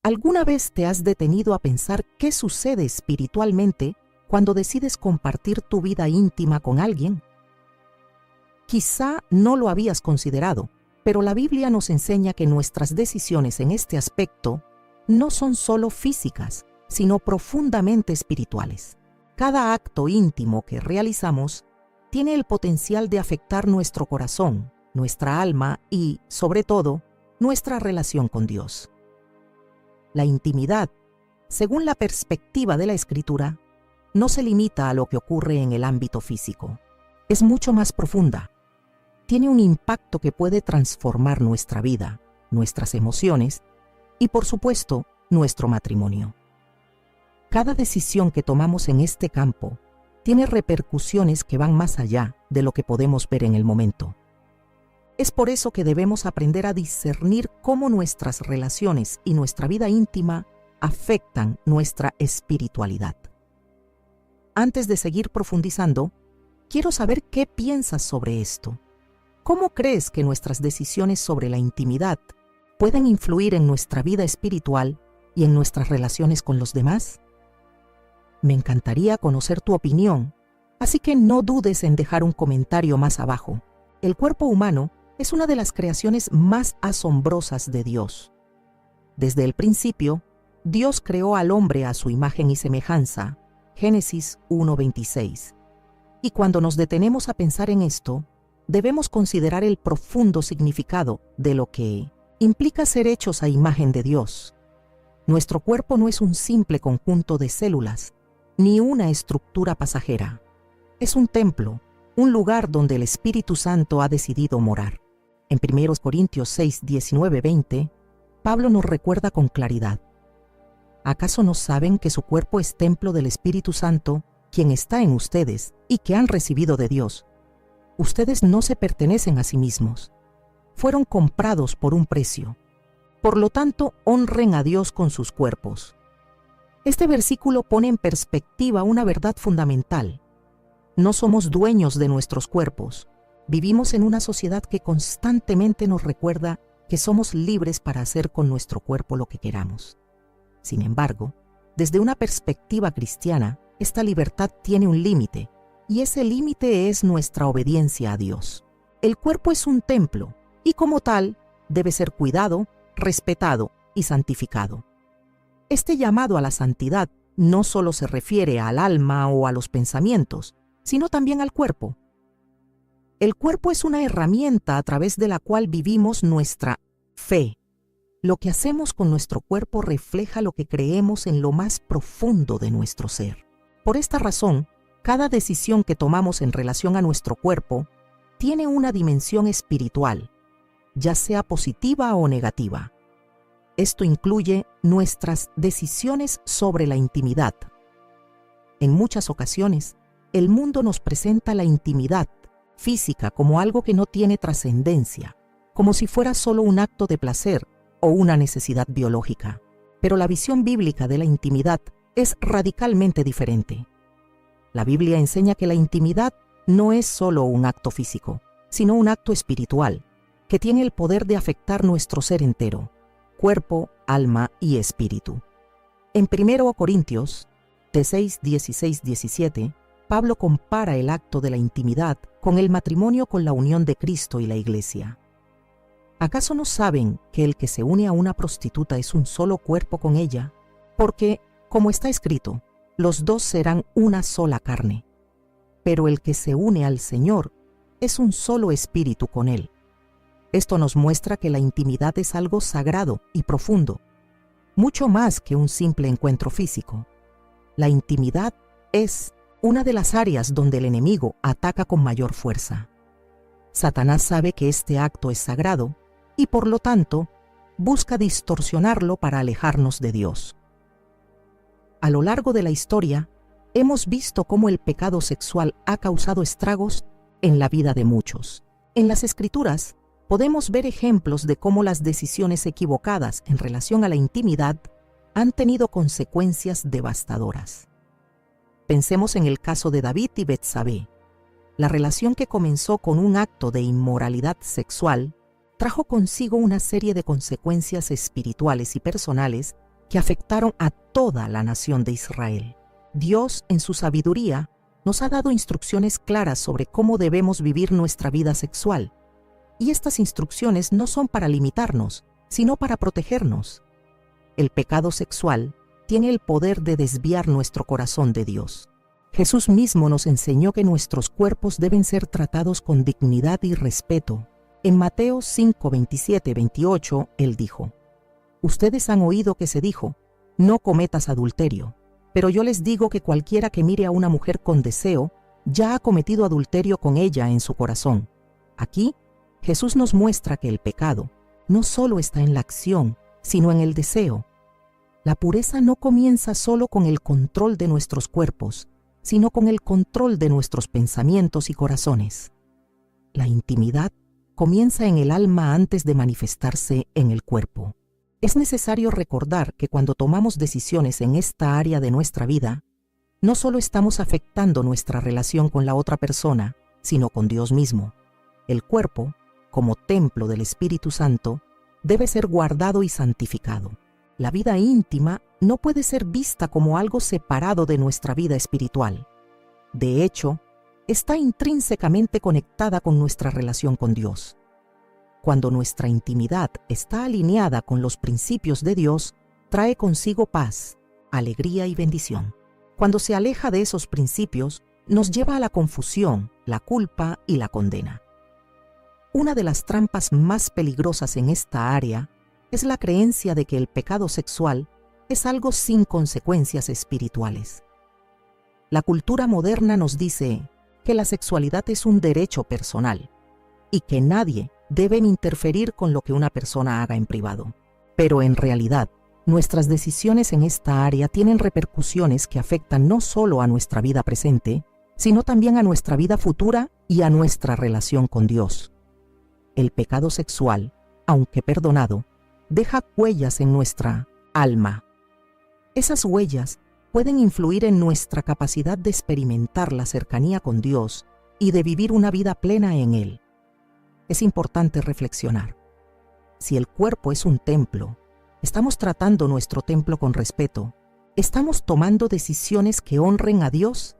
¿Alguna vez te has detenido a pensar qué sucede espiritualmente cuando decides compartir tu vida íntima con alguien? Quizá no lo habías considerado, pero la Biblia nos enseña que nuestras decisiones en este aspecto no son solo físicas, sino profundamente espirituales. Cada acto íntimo que realizamos tiene el potencial de afectar nuestro corazón, nuestra alma y, sobre todo, nuestra relación con Dios. La intimidad, según la perspectiva de la Escritura, no se limita a lo que ocurre en el ámbito físico. Es mucho más profunda. Tiene un impacto que puede transformar nuestra vida, nuestras emociones y, por supuesto, nuestro matrimonio. Cada decisión que tomamos en este campo tiene repercusiones que van más allá de lo que podemos ver en el momento. Es por eso que debemos aprender a discernir cómo nuestras relaciones y nuestra vida íntima afectan nuestra espiritualidad. Antes de seguir profundizando, quiero saber qué piensas sobre esto. ¿Cómo crees que nuestras decisiones sobre la intimidad pueden influir en nuestra vida espiritual y en nuestras relaciones con los demás? Me encantaría conocer tu opinión, así que no dudes en dejar un comentario más abajo. El cuerpo humano es una de las creaciones más asombrosas de Dios. Desde el principio, Dios creó al hombre a su imagen y semejanza, Génesis 1:26. Y cuando nos detenemos a pensar en esto, debemos considerar el profundo significado de lo que implica ser hechos a imagen de Dios. Nuestro cuerpo no es un simple conjunto de células, ni una estructura pasajera. Es un templo, un lugar donde el Espíritu Santo ha decidido morar. En 1 Corintios 6, 19, 20, Pablo nos recuerda con claridad: ¿acaso no saben que su cuerpo es templo del Espíritu Santo, quien está en ustedes y que han recibido de Dios? Ustedes no se pertenecen a sí mismos. Fueron comprados por un precio. Por lo tanto, honren a Dios con sus cuerpos. Este versículo pone en perspectiva una verdad fundamental. No somos dueños de nuestros cuerpos. Vivimos en una sociedad que constantemente nos recuerda que somos libres para hacer con nuestro cuerpo lo que queramos. Sin embargo, desde una perspectiva cristiana, esta libertad tiene un límite, y ese límite es nuestra obediencia a Dios. El cuerpo es un templo, y como tal, debe ser cuidado, respetado y santificado. Este llamado a la santidad no solo se refiere al alma o a los pensamientos, sino también al cuerpo. El cuerpo es una herramienta a través de la cual vivimos nuestra fe. Lo que hacemos con nuestro cuerpo refleja lo que creemos en lo más profundo de nuestro ser. Por esta razón, cada decisión que tomamos en relación a nuestro cuerpo tiene una dimensión espiritual, ya sea positiva o negativa. Esto incluye nuestras decisiones sobre la intimidad. En muchas ocasiones, el mundo nos presenta la intimidad física como algo que no tiene trascendencia, como si fuera solo un acto de placer o una necesidad biológica. Pero la visión bíblica de la intimidad es radicalmente diferente. La Biblia enseña que la intimidad no es solo un acto físico, sino un acto espiritual, que tiene el poder de afectar nuestro ser entero, cuerpo, alma y espíritu. En 1 Corintios 6, 16, 17, Pablo compara el acto de la intimidad con el matrimonio con la unión de Cristo y la Iglesia. ¿Acaso no saben que el que se une a una prostituta es un solo cuerpo con ella? Porque, como está escrito, los dos serán una sola carne. Pero el que se une al Señor es un solo espíritu con Él. Esto nos muestra que la intimidad es algo sagrado y profundo, mucho más que un simple encuentro físico. La intimidad es una de las áreas donde el enemigo ataca con mayor fuerza. Satanás sabe que este acto es sagrado y, por lo tanto, busca distorsionarlo para alejarnos de Dios. A lo largo de la historia, hemos visto cómo el pecado sexual ha causado estragos en la vida de muchos. En las Escrituras, podemos ver ejemplos de cómo las decisiones equivocadas en relación a la intimidad han tenido consecuencias devastadoras. Pensemos en el caso de David y Betsabé. La relación que comenzó con un acto de inmoralidad sexual trajo consigo una serie de consecuencias espirituales y personales que afectaron a toda la nación de Israel. Dios, en su sabiduría, nos ha dado instrucciones claras sobre cómo debemos vivir nuestra vida sexual. Y estas instrucciones no son para limitarnos, sino para protegernos. El pecado sexual tiene el poder de desviar nuestro corazón de Dios. Jesús mismo nos enseñó que nuestros cuerpos deben ser tratados con dignidad y respeto. En Mateo 5, 27, 28, Él dijo: Ustedes han oído que se dijo, no cometas adulterio. Pero yo les digo que cualquiera que mire a una mujer con deseo, ya ha cometido adulterio con ella en su corazón. Aquí, Jesús nos muestra que el pecado no solo está en la acción, sino en el deseo. La pureza no comienza solo con el control de nuestros cuerpos, sino con el control de nuestros pensamientos y corazones. La intimidad comienza en el alma antes de manifestarse en el cuerpo. Es necesario recordar que cuando tomamos decisiones en esta área de nuestra vida, no solo estamos afectando nuestra relación con la otra persona, sino con Dios mismo. El cuerpo, como templo del Espíritu Santo, debe ser guardado y santificado. La vida íntima no puede ser vista como algo separado de nuestra vida espiritual. De hecho, está intrínsecamente conectada con nuestra relación con Dios. Cuando nuestra intimidad está alineada con los principios de Dios, trae consigo paz, alegría y bendición. Cuando se aleja de esos principios, nos lleva a la confusión, la culpa y la condena. Una de las trampas más peligrosas en esta área es la creencia de que el pecado sexual es algo sin consecuencias espirituales. La cultura moderna nos dice que la sexualidad es un derecho personal y que nadie debe interferir con lo que una persona haga en privado. Pero en realidad, nuestras decisiones en esta área tienen repercusiones que afectan no solo a nuestra vida presente, sino también a nuestra vida futura y a nuestra relación con Dios. El pecado sexual, aunque perdonado, deja huellas en nuestra alma. Esas huellas pueden influir en nuestra capacidad de experimentar la cercanía con Dios y de vivir una vida plena en Él. Es importante reflexionar. Si el cuerpo es un templo, ¿estamos tratando nuestro templo con respeto? ¿Estamos tomando decisiones que honren a Dios?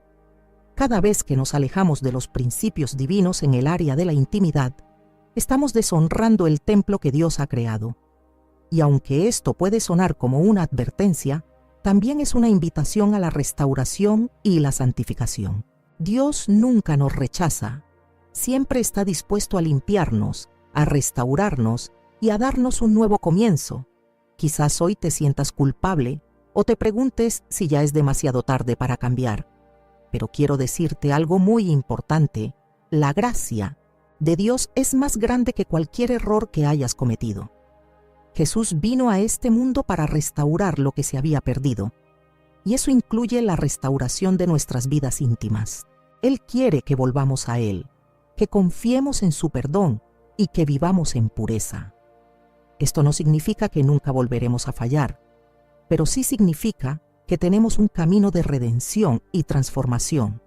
Cada vez que nos alejamos de los principios divinos en el área de la intimidad, estamos deshonrando el templo que Dios ha creado. Y aunque esto puede sonar como una advertencia, también es una invitación a la restauración y la santificación. Dios nunca nos rechaza. Siempre está dispuesto a limpiarnos, a restaurarnos y a darnos un nuevo comienzo. Quizás hoy te sientas culpable o te preguntes si ya es demasiado tarde para cambiar. Pero quiero decirte algo muy importante. La gracia de Dios es más grande que cualquier error que hayas cometido. Jesús vino a este mundo para restaurar lo que se había perdido. Y eso incluye la restauración de nuestras vidas íntimas. Él quiere que volvamos a Él, que confiemos en su perdón y que vivamos en pureza. Esto no significa que nunca volveremos a fallar, pero sí significa que tenemos un camino de redención y transformación.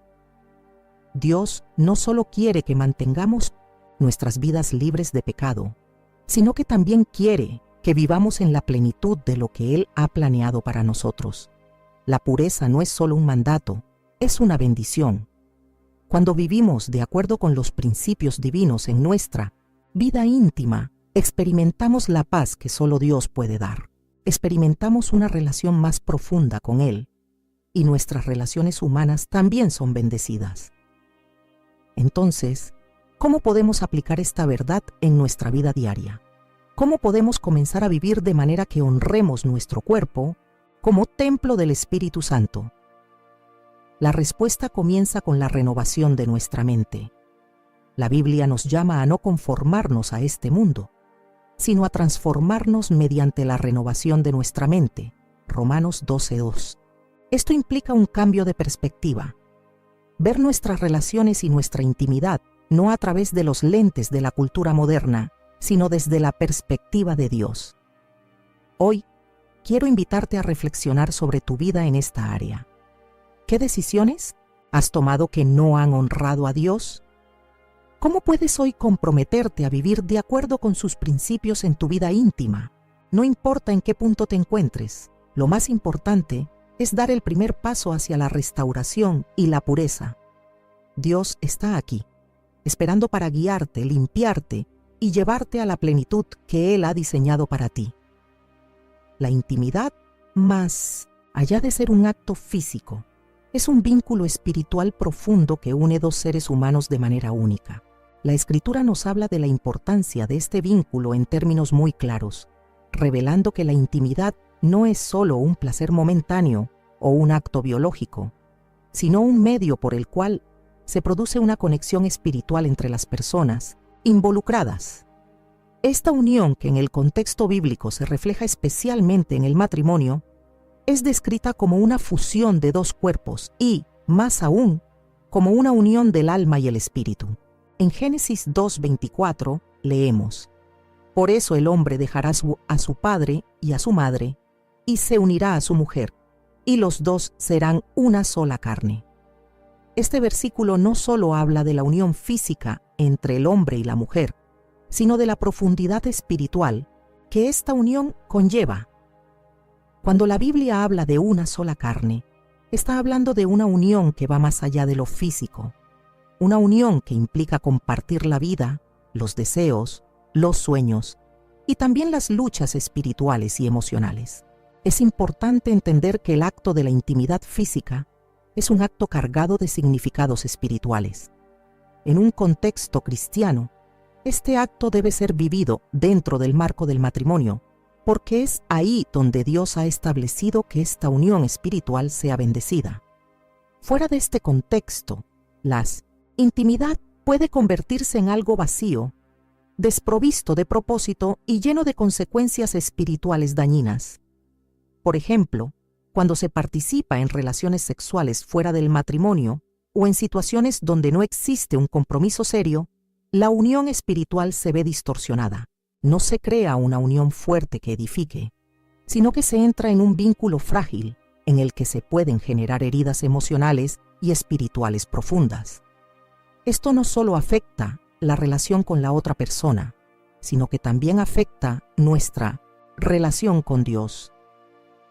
Dios no solo quiere que mantengamos nuestras vidas libres de pecado, sino que también quiere que vivamos en la plenitud de lo que Él ha planeado para nosotros. La pureza no es solo un mandato, es una bendición. Cuando vivimos de acuerdo con los principios divinos en nuestra vida íntima, experimentamos la paz que solo Dios puede dar. Experimentamos una relación más profunda con Él, y nuestras relaciones humanas también son bendecidas. Entonces, ¿cómo podemos aplicar esta verdad en nuestra vida diaria? ¿Cómo podemos comenzar a vivir de manera que honremos nuestro cuerpo como templo del Espíritu Santo? La respuesta comienza con la renovación de nuestra mente. La Biblia nos llama a no conformarnos a este mundo, sino a transformarnos mediante la renovación de nuestra mente. Romanos 12:2. Esto implica un cambio de perspectiva. Ver nuestras relaciones y nuestra intimidad no a través de los lentes de la cultura moderna, sino desde la perspectiva de Dios. Hoy, quiero invitarte a reflexionar sobre tu vida en esta área. ¿Qué decisiones has tomado que no han honrado a Dios? ¿Cómo puedes hoy comprometerte a vivir de acuerdo con sus principios en tu vida íntima? No importa en qué punto te encuentres, Lo más importante es dar el primer paso hacia la restauración y la pureza. Dios está aquí, esperando para guiarte, limpiarte y llevarte a la plenitud que Él ha diseñado para ti. La intimidad, más allá de ser un acto físico, es un vínculo espiritual profundo que une dos seres humanos de manera única. La Escritura nos habla de la importancia de este vínculo en términos muy claros, revelando que la intimidad no es solo un placer momentáneo o un acto biológico, sino un medio por el cual se produce una conexión espiritual entre las personas involucradas. Esta unión, que en el contexto bíblico se refleja especialmente en el matrimonio, es descrita como una fusión de dos cuerpos y, más aún, como una unión del alma y el espíritu. En Génesis 2:24 leemos: Por eso el hombre dejará a su padre y a su madre, y se unirá a su mujer, y los dos serán una sola carne. Este versículo no solo habla de la unión física entre el hombre y la mujer, sino de la profundidad espiritual que esta unión conlleva. Cuando la Biblia habla de una sola carne, está hablando de una unión que va más allá de lo físico, una unión que implica compartir la vida, los deseos, los sueños y también las luchas espirituales y emocionales. Es importante entender que el acto de la intimidad física es un acto cargado de significados espirituales. En un contexto cristiano, este acto debe ser vivido dentro del marco del matrimonio, porque es ahí donde Dios ha establecido que esta unión espiritual sea bendecida. Fuera de este contexto, la intimidad puede convertirse en algo vacío, desprovisto de propósito y lleno de consecuencias espirituales dañinas. Por ejemplo, cuando se participa en relaciones sexuales fuera del matrimonio o en situaciones donde no existe un compromiso serio, la unión espiritual se ve distorsionada. No se crea una unión fuerte que edifique, sino que se entra en un vínculo frágil en el que se pueden generar heridas emocionales y espirituales profundas. Esto no solo afecta la relación con la otra persona, sino que también afecta nuestra relación con Dios.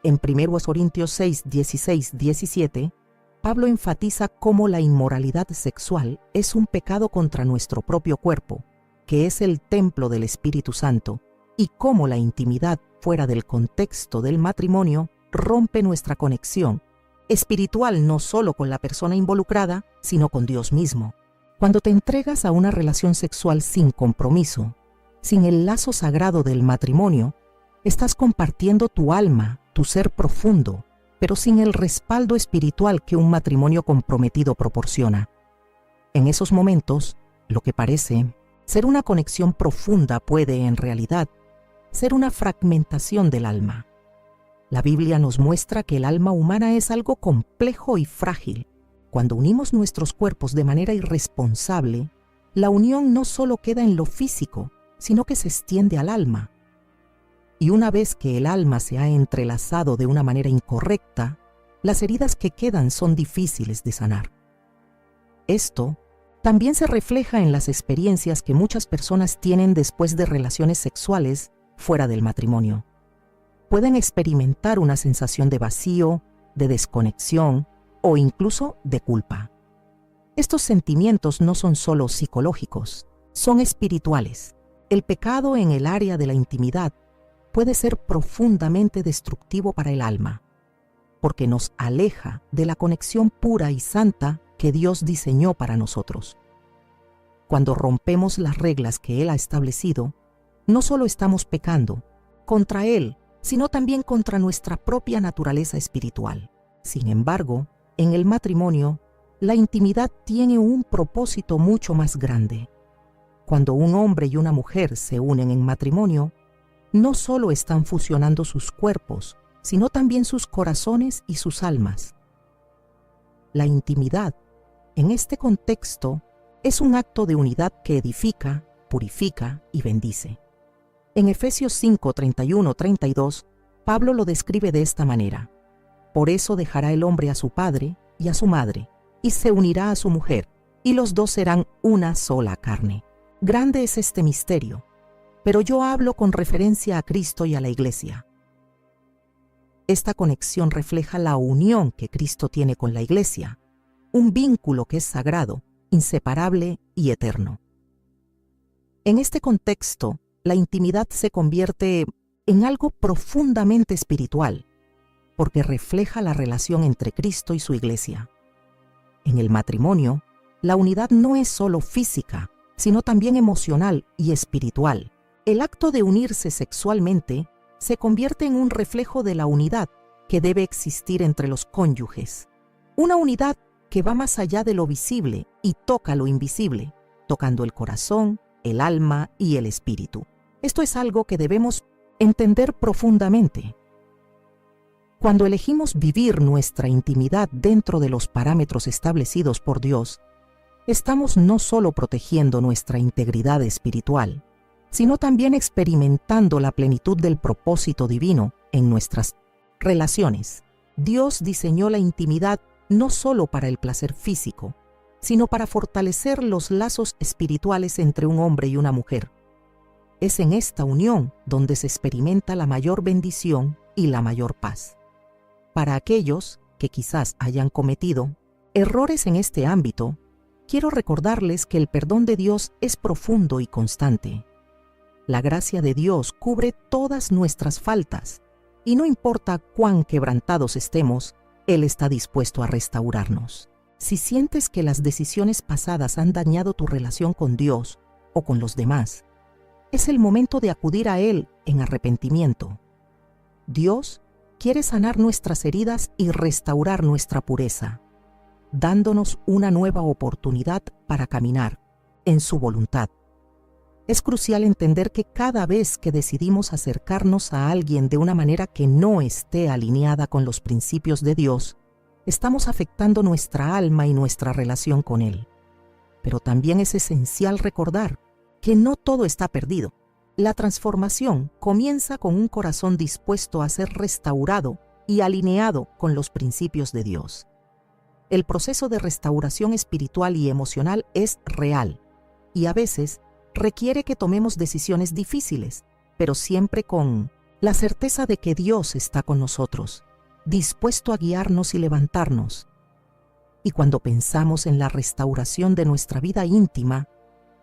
En 1 Corintios 6, 16, 17, Pablo enfatiza cómo la inmoralidad sexual es un pecado contra nuestro propio cuerpo, que es el templo del Espíritu Santo, y cómo la intimidad fuera del contexto del matrimonio rompe nuestra conexión espiritual no solo con la persona involucrada, sino con Dios mismo. Cuando te entregas a una relación sexual sin compromiso, sin el lazo sagrado del matrimonio, estás compartiendo tu alma, tu ser profundo, pero sin el respaldo espiritual que un matrimonio comprometido proporciona. En esos momentos, lo que parece ser una conexión profunda puede, en realidad, ser una fragmentación del alma. La Biblia nos muestra que el alma humana es algo complejo y frágil. Cuando unimos nuestros cuerpos de manera irresponsable, la unión no solo queda en lo físico, sino que se extiende al alma. Y una vez que el alma se ha entrelazado de una manera incorrecta, las heridas que quedan son difíciles de sanar. Esto también se refleja en las experiencias que muchas personas tienen después de relaciones sexuales fuera del matrimonio. Pueden experimentar una sensación de vacío, de desconexión o incluso de culpa. Estos sentimientos no son solo psicológicos, son espirituales. El pecado en el área de la intimidad puede ser profundamente destructivo para el alma, porque nos aleja de la conexión pura y santa que Dios diseñó para nosotros. Cuando rompemos las reglas que Él ha establecido, no solo estamos pecando contra Él, sino también contra nuestra propia naturaleza espiritual. Sin embargo, en el matrimonio, la intimidad tiene un propósito mucho más grande. Cuando un hombre y una mujer se unen en matrimonio, no solo están fusionando sus cuerpos, sino también sus corazones y sus almas. La intimidad, en este contexto, es un acto de unidad que edifica, purifica y bendice. En Efesios 5, 31, 32, Pablo lo describe de esta manera: Por eso dejará el hombre a su padre y a su madre, y se unirá a su mujer, y los dos serán una sola carne. Grande es este misterio, pero yo hablo con referencia a Cristo y a la Iglesia. Esta conexión refleja la unión que Cristo tiene con la Iglesia, un vínculo que es sagrado, inseparable y eterno. En este contexto, la intimidad se convierte en algo profundamente espiritual, porque refleja la relación entre Cristo y su Iglesia. En el matrimonio, la unidad no es solo física, sino también emocional y espiritual. El acto de unirse sexualmente se convierte en un reflejo de la unidad que debe existir entre los cónyuges. Una unidad que va más allá de lo visible y toca lo invisible, tocando el corazón, el alma y el espíritu. Esto es algo que debemos entender profundamente. Cuando elegimos vivir nuestra intimidad dentro de los parámetros establecidos por Dios, estamos no solo protegiendo nuestra integridad espiritual, sino también experimentando la plenitud del propósito divino en nuestras relaciones. Dios diseñó la intimidad no solo para el placer físico, sino para fortalecer los lazos espirituales entre un hombre y una mujer. Es en esta unión donde se experimenta la mayor bendición y la mayor paz. Para aquellos que quizás hayan cometido errores en este ámbito, quiero recordarles que el perdón de Dios es profundo y constante. La gracia de Dios cubre todas nuestras faltas, y no importa cuán quebrantados estemos, Él está dispuesto a restaurarnos. Si sientes que las decisiones pasadas han dañado tu relación con Dios o con los demás, es el momento de acudir a Él en arrepentimiento. Dios quiere sanar nuestras heridas y restaurar nuestra pureza, dándonos una nueva oportunidad para caminar en su voluntad. Es crucial entender que cada vez que decidimos acercarnos a alguien de una manera que no esté alineada con los principios de Dios, estamos afectando nuestra alma y nuestra relación con Él. Pero también es esencial recordar que no todo está perdido. La transformación comienza con un corazón dispuesto a ser restaurado y alineado con los principios de Dios. El proceso de restauración espiritual y emocional es real y a veces requiere que tomemos decisiones difíciles, pero siempre con la certeza de que Dios está con nosotros, dispuesto a guiarnos y levantarnos. Y cuando pensamos en la restauración de nuestra vida íntima,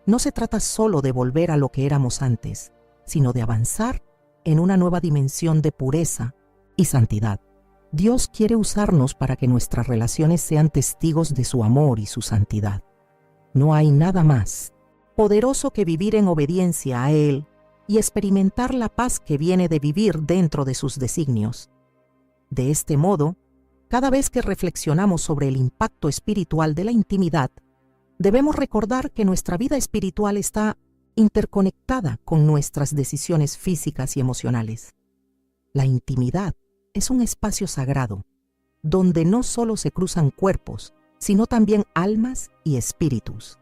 no se trata solo de volver a lo que éramos antes, sino de avanzar en una nueva dimensión de pureza y santidad. Dios quiere usarnos para que nuestras relaciones sean testigos de su amor y su santidad. No hay nada más poderoso que vivir en obediencia a Él y experimentar la paz que viene de vivir dentro de sus designios. De este modo, cada vez que reflexionamos sobre el impacto espiritual de la intimidad, debemos recordar que nuestra vida espiritual está interconectada con nuestras decisiones físicas y emocionales. La intimidad es un espacio sagrado, donde no solo se cruzan cuerpos, sino también almas y espíritus.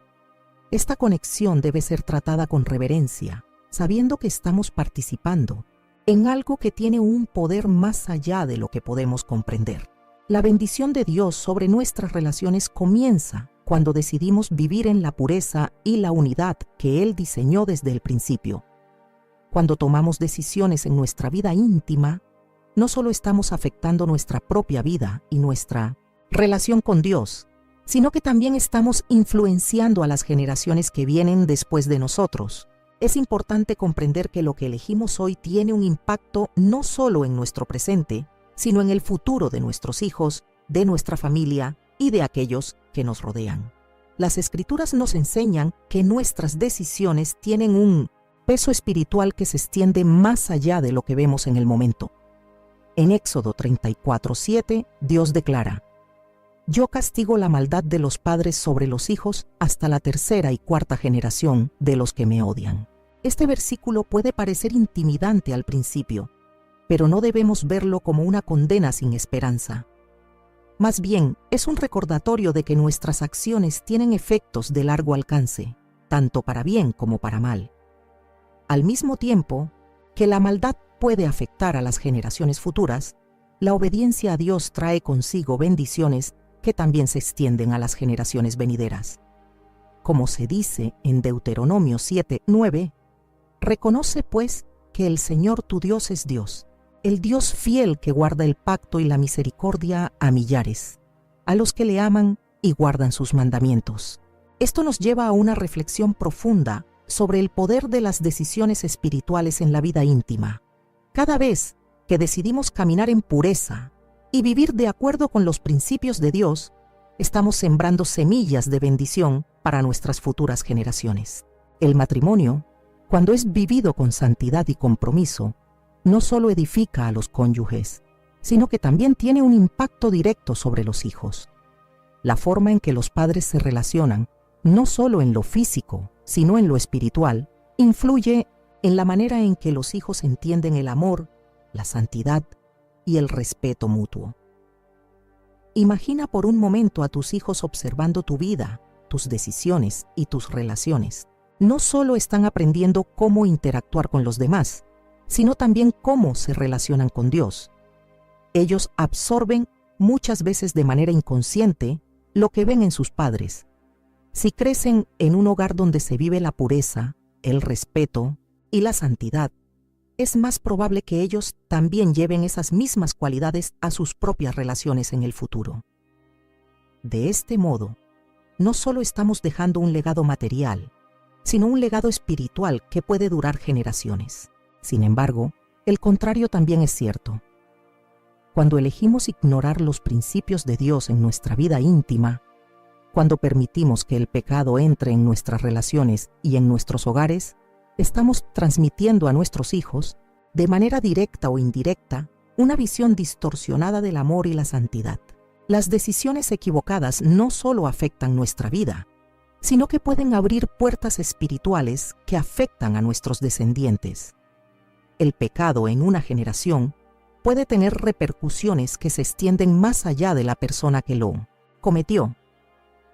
Esta conexión debe ser tratada con reverencia, sabiendo que estamos participando en algo que tiene un poder más allá de lo que podemos comprender. La bendición de Dios sobre nuestras relaciones comienza cuando decidimos vivir en la pureza y la unidad que Él diseñó desde el principio. Cuando tomamos decisiones en nuestra vida íntima, no solo estamos afectando nuestra propia vida y nuestra relación con Dios, sino que también estamos influenciando a las generaciones que vienen después de nosotros. Es importante comprender que lo que elegimos hoy tiene un impacto no solo en nuestro presente, sino en el futuro de nuestros hijos, de nuestra familia y de aquellos que nos rodean. Las Escrituras nos enseñan que nuestras decisiones tienen un peso espiritual que se extiende más allá de lo que vemos en el momento. En Éxodo 34:7, Dios declara: Yo castigo la maldad de los padres sobre los hijos hasta la tercera y cuarta generación de los que me odian. Este versículo puede parecer intimidante al principio, pero no debemos verlo como una condena sin esperanza. Más bien, es un recordatorio de que nuestras acciones tienen efectos de largo alcance, tanto para bien como para mal. Al mismo tiempo que la maldad puede afectar a las generaciones futuras, la obediencia a Dios trae consigo bendiciones que también se extienden a las generaciones venideras. Como se dice en Deuteronomio 7:9, reconoce pues que el Señor tu Dios es Dios, el Dios fiel que guarda el pacto y la misericordia a millares, a los que le aman y guardan sus mandamientos. Esto nos lleva a una reflexión profunda sobre el poder de las decisiones espirituales en la vida íntima. Cada vez que decidimos caminar en pureza y vivir de acuerdo con los principios de Dios, estamos sembrando semillas de bendición para nuestras futuras generaciones. El matrimonio, cuando es vivido con santidad y compromiso, no solo edifica a los cónyuges, sino que también tiene un impacto directo sobre los hijos. La forma en que los padres se relacionan, no solo en lo físico, sino en lo espiritual, influye en la manera en que los hijos entienden el amor, la santidad y el respeto mutuo. Imagina por un momento a tus hijos observando tu vida, tus decisiones y tus relaciones. No solo están aprendiendo cómo interactuar con los demás, sino también cómo se relacionan con Dios. Ellos absorben muchas veces de manera inconsciente lo que ven en sus padres. Si crecen en un hogar donde se vive la pureza, el respeto y la santidad, es más probable que ellos también lleven esas mismas cualidades a sus propias relaciones en el futuro. De este modo, no solo estamos dejando un legado material, sino un legado espiritual que puede durar generaciones. Sin embargo, el contrario también es cierto. Cuando elegimos ignorar los principios de Dios en nuestra vida íntima, cuando permitimos que el pecado entre en nuestras relaciones y en nuestros hogares, estamos transmitiendo a nuestros hijos, de manera directa o indirecta, una visión distorsionada del amor y la santidad. Las decisiones equivocadas no solo afectan nuestra vida, sino que pueden abrir puertas espirituales que afectan a nuestros descendientes. El pecado en una generación puede tener repercusiones que se extienden más allá de la persona que lo cometió.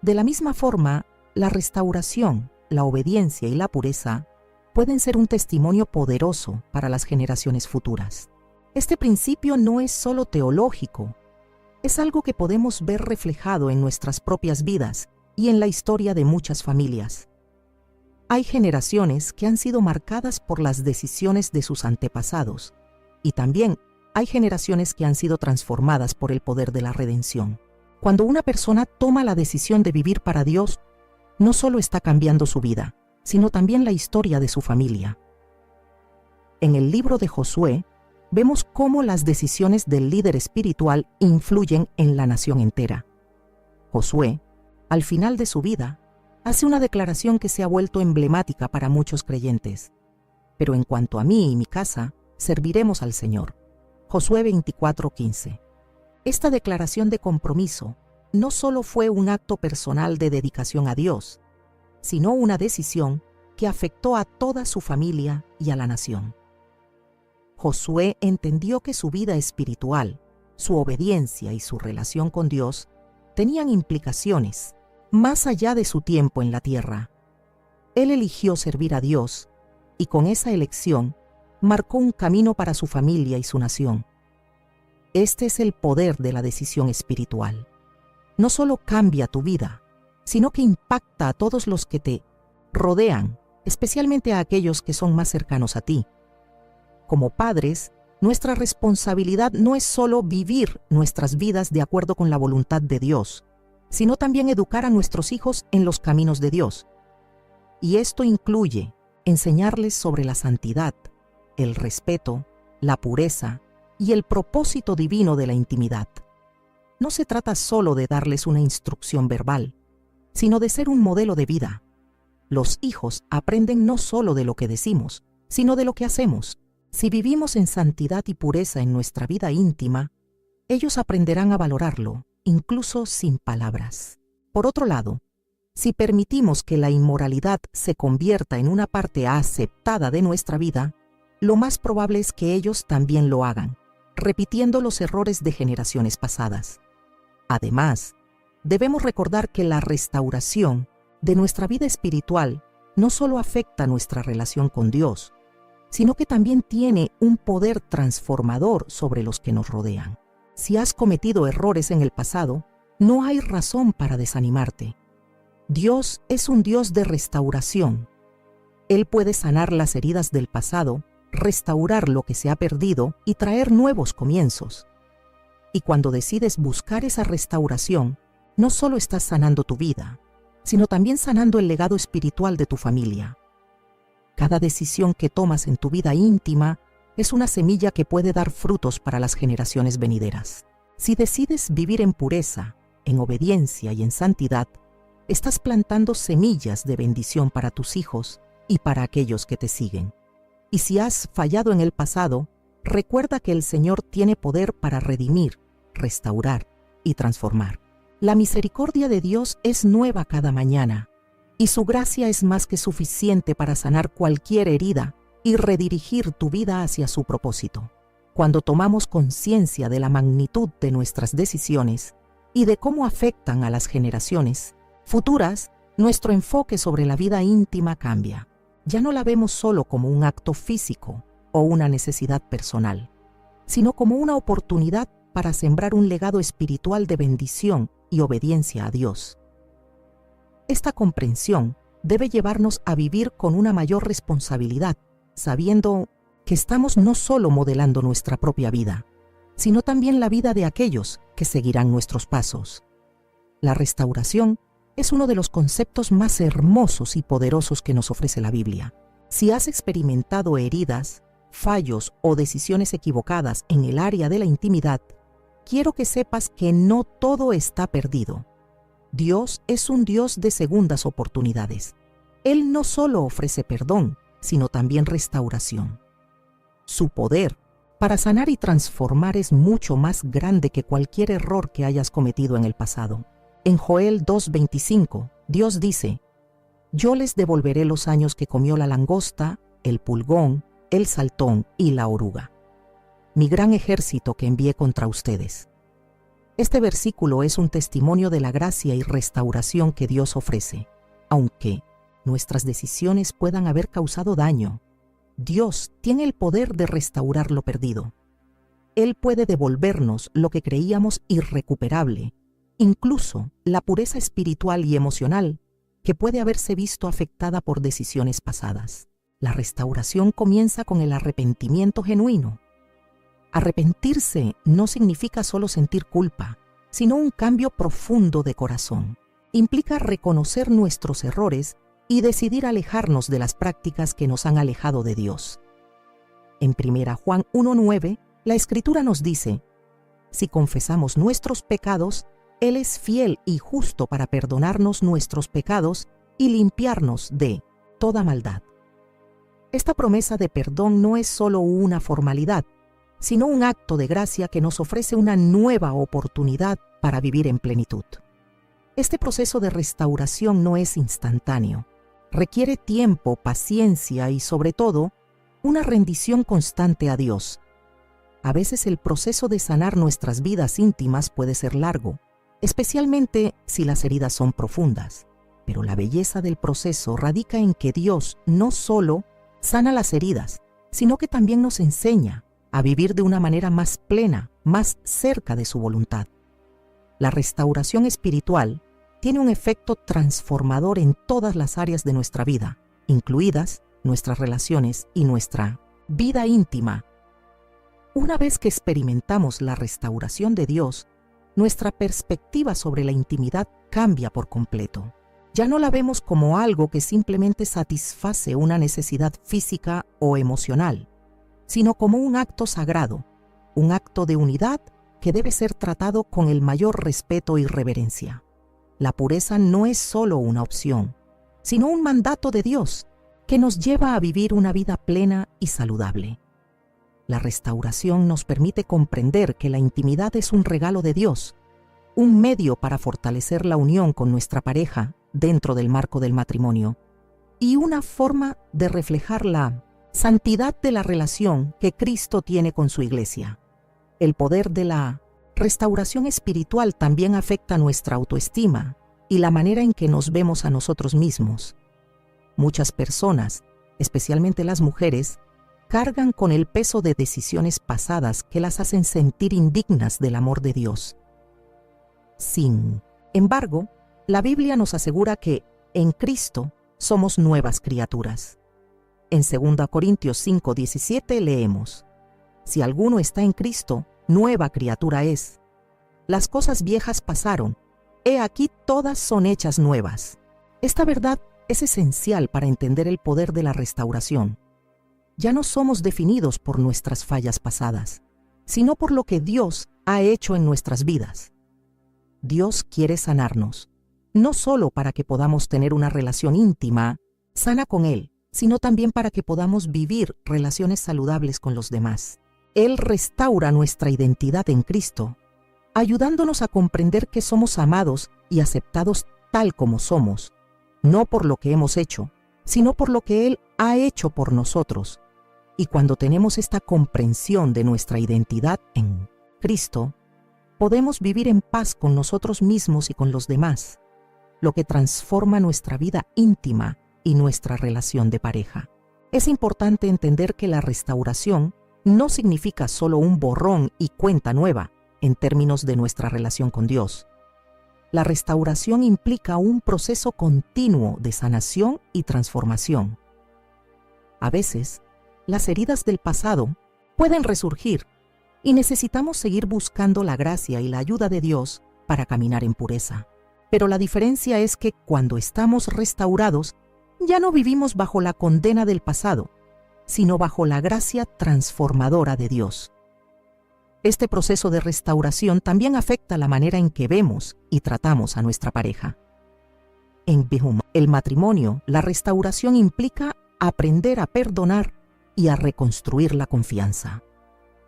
De la misma forma, la restauración, la obediencia y la pureza pueden ser un testimonio poderoso para las generaciones futuras. Este principio no es solo teológico, es algo que podemos ver reflejado en nuestras propias vidas y en la historia de muchas familias. Hay generaciones que han sido marcadas por las decisiones de sus antepasados, y también hay generaciones que han sido transformadas por el poder de la redención. Cuando una persona toma la decisión de vivir para Dios, no solo está cambiando su vida, sino también la historia de su familia. En el libro de Josué, vemos cómo las decisiones del líder espiritual influyen en la nación entera. Josué, al final de su vida, hace una declaración que se ha vuelto emblemática para muchos creyentes. Pero en cuanto a mí y mi casa, serviremos al Señor. Josué 24:15. Esta declaración de compromiso no solo fue un acto personal de dedicación a Dios, sino una decisión que afectó a toda su familia y a la nación. Josué entendió que su vida espiritual, su obediencia y su relación con Dios tenían implicaciones más allá de su tiempo en la tierra. Él eligió servir a Dios y con esa elección marcó un camino para su familia y su nación. Este es el poder de la decisión espiritual. No solo cambia tu vida, sino que impacta a todos los que te rodean, especialmente a aquellos que son más cercanos a ti. Como padres, nuestra responsabilidad no es solo vivir nuestras vidas de acuerdo con la voluntad de Dios, sino también educar a nuestros hijos en los caminos de Dios. Y esto incluye enseñarles sobre la santidad, el respeto, la pureza y el propósito divino de la intimidad. No se trata solo de darles una instrucción verbal, sino de ser un modelo de vida. Los hijos aprenden no solo de lo que decimos, sino de lo que hacemos. Si vivimos en santidad y pureza en nuestra vida íntima, ellos aprenderán a valorarlo, incluso sin palabras. Por otro lado, si permitimos que la inmoralidad se convierta en una parte aceptada de nuestra vida, lo más probable es que ellos también lo hagan, repitiendo los errores de generaciones pasadas. Además, debemos recordar que la restauración de nuestra vida espiritual no solo afecta nuestra relación con Dios, sino que también tiene un poder transformador sobre los que nos rodean. Si has cometido errores en el pasado, no hay razón para desanimarte. Dios es un Dios de restauración. Él puede sanar las heridas del pasado, restaurar lo que se ha perdido y traer nuevos comienzos. Y cuando decides buscar esa restauración, no solo estás sanando tu vida, sino también sanando el legado espiritual de tu familia. Cada decisión que tomas en tu vida íntima es una semilla que puede dar frutos para las generaciones venideras. Si decides vivir en pureza, en obediencia y en santidad, estás plantando semillas de bendición para tus hijos y para aquellos que te siguen. Y si has fallado en el pasado, recuerda que el Señor tiene poder para redimir, restaurar y transformar. La misericordia de Dios es nueva cada mañana, y su gracia es más que suficiente para sanar cualquier herida y redirigir tu vida hacia su propósito. Cuando tomamos conciencia de la magnitud de nuestras decisiones y de cómo afectan a las generaciones futuras, nuestro enfoque sobre la vida íntima cambia. Ya no la vemos solo como un acto físico o una necesidad personal, sino como una oportunidad para sembrar un legado espiritual de bendición y obediencia a Dios. Esta comprensión debe llevarnos a vivir con una mayor responsabilidad, sabiendo que estamos no solo modelando nuestra propia vida, sino también la vida de aquellos que seguirán nuestros pasos. La restauración es uno de los conceptos más hermosos y poderosos que nos ofrece la Biblia. Si has experimentado heridas, fallos o decisiones equivocadas en el área de la intimidad, quiero que sepas que no todo está perdido. Dios es un Dios de segundas oportunidades. Él no solo ofrece perdón, sino también restauración. Su poder para sanar y transformar es mucho más grande que cualquier error que hayas cometido en el pasado. En Joel 2:25, Dios dice: «Yo les devolveré los años que comió la langosta, el pulgón, el saltón y la oruga, mi gran ejército que envié contra ustedes». Este versículo es un testimonio de la gracia y restauración que Dios ofrece. Aunque nuestras decisiones puedan haber causado daño, Dios tiene el poder de restaurar lo perdido. Él puede devolvernos lo que creíamos irrecuperable, incluso la pureza espiritual y emocional que puede haberse visto afectada por decisiones pasadas. La restauración comienza con el arrepentimiento genuino. Arrepentirse no significa solo sentir culpa, sino un cambio profundo de corazón. Implica reconocer nuestros errores y decidir alejarnos de las prácticas que nos han alejado de Dios. En 1 Juan 1:9, la Escritura nos dice: «Si confesamos nuestros pecados, Él es fiel y justo para perdonarnos nuestros pecados y limpiarnos de toda maldad». Esta promesa de perdón no es solo una formalidad, sino un acto de gracia que nos ofrece una nueva oportunidad para vivir en plenitud. Este proceso de restauración no es instantáneo. Requiere tiempo, paciencia y, sobre todo, una rendición constante a Dios. A veces el proceso de sanar nuestras vidas íntimas puede ser largo, especialmente si las heridas son profundas. Pero la belleza del proceso radica en que Dios no solo sana las heridas, sino que también nos enseña a vivir de una manera más plena, más cerca de su voluntad. La restauración espiritual tiene un efecto transformador en todas las áreas de nuestra vida, incluidas nuestras relaciones y nuestra vida íntima. Una vez que experimentamos la restauración de Dios, nuestra perspectiva sobre la intimidad cambia por completo. Ya no la vemos como algo que simplemente satisface una necesidad física o emocional, sino como un acto sagrado, un acto de unidad que debe ser tratado con el mayor respeto y reverencia. La pureza no es solo una opción, sino un mandato de Dios que nos lleva a vivir una vida plena y saludable. La restauración nos permite comprender que la intimidad es un regalo de Dios, un medio para fortalecer la unión con nuestra pareja dentro del marco del matrimonio, y una forma de reflejar la santidad de la relación que Cristo tiene con su iglesia. El poder de la restauración espiritual también afecta nuestra autoestima y la manera en que nos vemos a nosotros mismos. Muchas personas, especialmente las mujeres, cargan con el peso de decisiones pasadas que las hacen sentir indignas del amor de Dios. Sin embargo, la Biblia nos asegura que en Cristo somos nuevas criaturas. En 2 Corintios 5:17 leemos: Si alguno está en Cristo, nueva criatura es. Las cosas viejas pasaron, he aquí todas son hechas nuevas. Esta verdad es esencial para entender el poder de la restauración. Ya no somos definidos por nuestras fallas pasadas, sino por lo que Dios ha hecho en nuestras vidas. Dios quiere sanarnos, no solo para que podamos tener una relación íntima, sana con Él, sino también para que podamos vivir relaciones saludables con los demás. Él restaura nuestra identidad en Cristo, ayudándonos a comprender que somos amados y aceptados tal como somos, no por lo que hemos hecho, sino por lo que Él ha hecho por nosotros. Y cuando tenemos esta comprensión de nuestra identidad en Cristo, podemos vivir en paz con nosotros mismos y con los demás, lo que transforma nuestra vida íntima y nuestra relación de pareja. Es importante entender que la restauración no significa solo un borrón y cuenta nueva en términos de nuestra relación con Dios. La restauración implica un proceso continuo de sanación y transformación. A veces, las heridas del pasado pueden resurgir y necesitamos seguir buscando la gracia y la ayuda de Dios para caminar en pureza. Pero la diferencia es que cuando estamos restaurados, ya no vivimos bajo la condena del pasado, sino bajo la gracia transformadora de Dios. Este proceso de restauración también afecta la manera en que vemos y tratamos a nuestra pareja. En el matrimonio, la restauración implica aprender a perdonar y a reconstruir la confianza.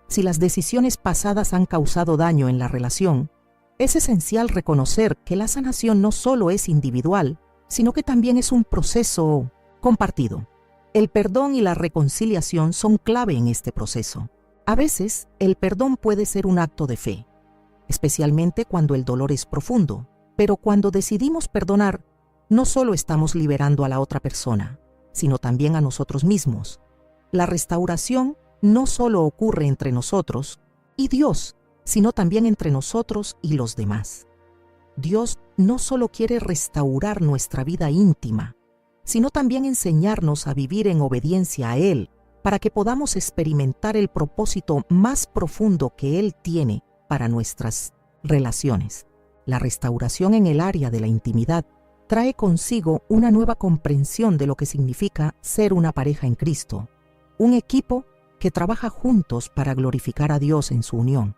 Si las decisiones pasadas han causado daño en la relación, es esencial reconocer que la sanación no solo es individual, sino que también es un proceso compartido. El perdón y la reconciliación son clave en este proceso. A veces, el perdón puede ser un acto de fe, especialmente cuando el dolor es profundo, pero cuando decidimos perdonar, no solo estamos liberando a la otra persona, sino también a nosotros mismos. La restauración no solo ocurre entre nosotros y Dios, sino también entre nosotros y los demás. Dios no solo quiere restaurar nuestra vida íntima, sino también enseñarnos a vivir en obediencia a Él, para que podamos experimentar el propósito más profundo que Él tiene para nuestras relaciones. La restauración en el área de la intimidad trae consigo una nueva comprensión de lo que significa ser una pareja en Cristo, un equipo que trabaja juntos para glorificar a Dios en su unión.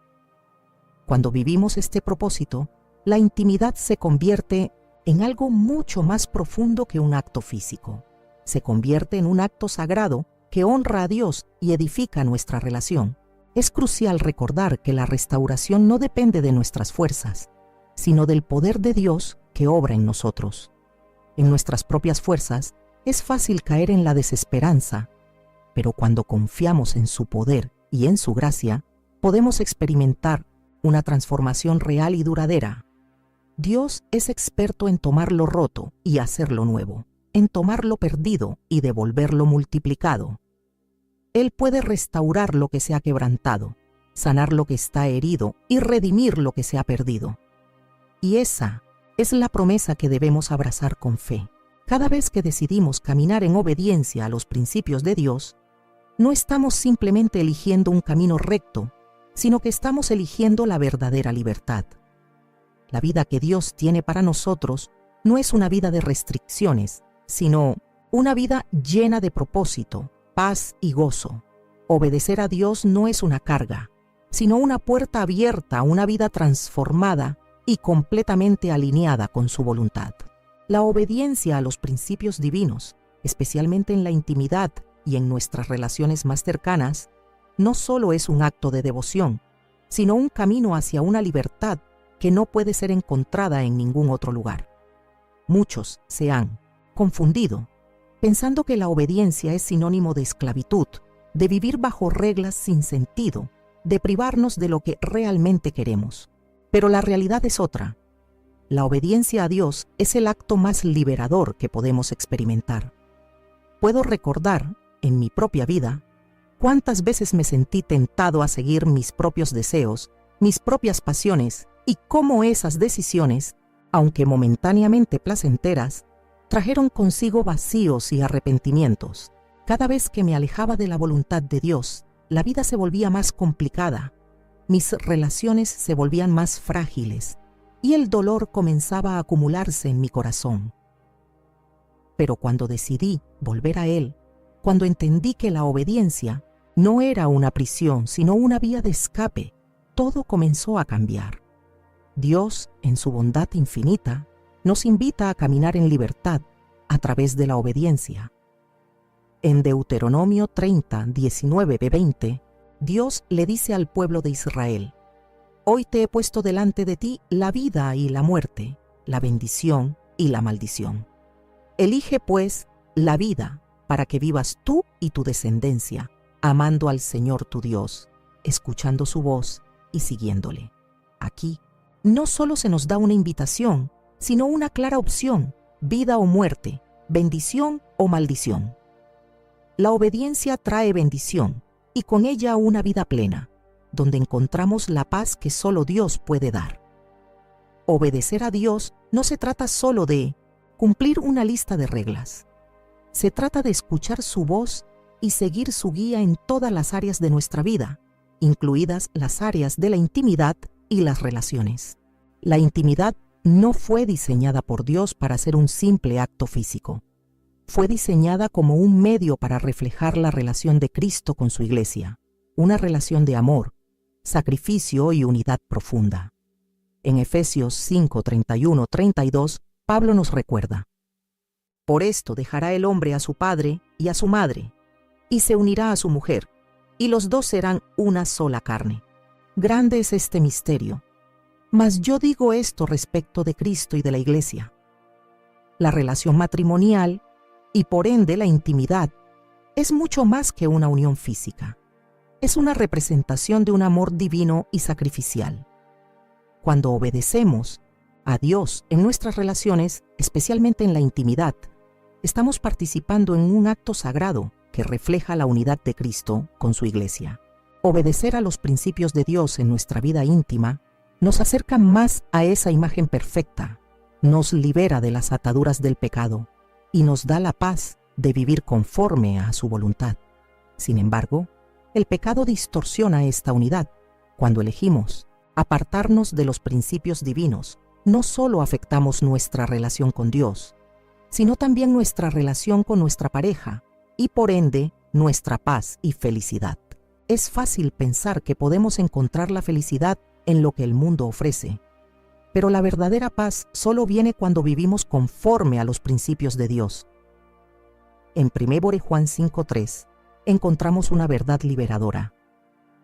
Cuando vivimos este propósito, la intimidad se convierte en algo mucho más profundo que un acto físico. Se convierte en un acto sagrado que honra a Dios y edifica nuestra relación. Es crucial recordar que la restauración no depende de nuestras fuerzas, sino del poder de Dios que obra en nosotros. En nuestras propias fuerzas es fácil caer en la desesperanza, pero cuando confiamos en su poder y en su gracia, podemos experimentar una transformación real y duradera. Dios es experto en tomar lo roto y hacerlo nuevo, en tomar lo perdido y devolverlo multiplicado. Él puede restaurar lo que se ha quebrantado, sanar lo que está herido y redimir lo que se ha perdido. Y esa es la promesa que debemos abrazar con fe. Cada vez que decidimos caminar en obediencia a los principios de Dios, no estamos simplemente eligiendo un camino recto, sino que estamos eligiendo la verdadera libertad. La vida que Dios tiene para nosotros no es una vida de restricciones, sino una vida llena de propósito, paz y gozo. Obedecer a Dios no es una carga, sino una puerta abierta a una vida transformada y completamente alineada con su voluntad. La obediencia a los principios divinos, especialmente en la intimidad y en nuestras relaciones más cercanas, no solo es un acto de devoción, sino un camino hacia una libertad que no puede ser encontrada en ningún otro lugar. Muchos se han confundido, pensando que la obediencia es sinónimo de esclavitud, de vivir bajo reglas sin sentido, de privarnos de lo que realmente queremos. Pero la realidad es otra. La obediencia a Dios es el acto más liberador que podemos experimentar. Puedo recordar, en mi propia vida, cuántas veces me sentí tentado a seguir mis propios deseos, mis propias pasiones, y cómo esas decisiones, aunque momentáneamente placenteras, trajeron consigo vacíos y arrepentimientos. Cada vez que me alejaba de la voluntad de Dios, la vida se volvía más complicada, mis relaciones se volvían más frágiles y el dolor comenzaba a acumularse en mi corazón. Pero cuando decidí volver a Él, cuando entendí que la obediencia no era una prisión, sino una vía de escape, todo comenzó a cambiar. Dios, en su bondad infinita, nos invita a caminar en libertad a través de la obediencia. En Deuteronomio 30, 19-20, Dios le dice al pueblo de Israel: «Hoy te he puesto delante de ti la vida y la muerte, la bendición y la maldición. Elige, pues, la vida para que vivas tú y tu descendencia, amando al Señor tu Dios, escuchando su voz y siguiéndole». Aquí no solo se nos da una invitación, sino una clara opción: vida o muerte, bendición o maldición. La obediencia trae bendición y con ella una vida plena, donde encontramos la paz que solo Dios puede dar. Obedecer a Dios no se trata solo de cumplir una lista de reglas. Se trata de escuchar su voz y seguir su guía en todas las áreas de nuestra vida, incluidas las áreas de la intimidad y las relaciones. La intimidad no fue diseñada por Dios para ser un simple acto físico. Fue diseñada como un medio para reflejar la relación de Cristo con su Iglesia, una relación de amor, sacrificio y unidad profunda. En Efesios 5, 31-32, Pablo nos recuerda: «Por esto dejará el hombre a su padre y a su madre, y se unirá a su mujer, y los dos serán una sola carne». Grande es este misterio, mas yo digo esto respecto de Cristo y de la Iglesia. La relación matrimonial, y por ende la intimidad, es mucho más que una unión física. Es una representación de un amor divino y sacrificial. Cuando obedecemos a Dios en nuestras relaciones, especialmente en la intimidad, estamos participando en un acto sagrado que refleja la unidad de Cristo con su Iglesia. Obedecer a los principios de Dios en nuestra vida íntima nos acerca más a esa imagen perfecta, nos libera de las ataduras del pecado y nos da la paz de vivir conforme a su voluntad. Sin embargo, el pecado distorsiona esta unidad. Cuando elegimos apartarnos de los principios divinos, no solo afectamos nuestra relación con Dios, sino también nuestra relación con nuestra pareja y por ende nuestra paz y felicidad. Es fácil pensar que podemos encontrar la felicidad en lo que el mundo ofrece, pero la verdadera paz solo viene cuando vivimos conforme a los principios de Dios. En 1 Juan 5:3 encontramos una verdad liberadora: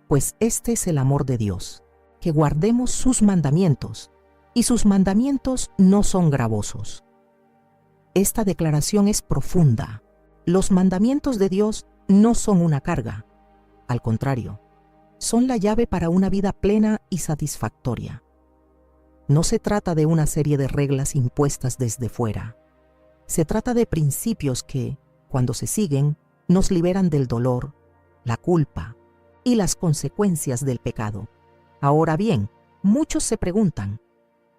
«Pues este es el amor de Dios, que guardemos sus mandamientos, y sus mandamientos no son gravosos». Esta declaración es profunda. Los mandamientos de Dios no son una carga. Al contrario, son la llave para una vida plena y satisfactoria. No se trata de una serie de reglas impuestas desde fuera. Se trata de principios que, cuando se siguen, nos liberan del dolor, la culpa y las consecuencias del pecado. Ahora bien, muchos se preguntan: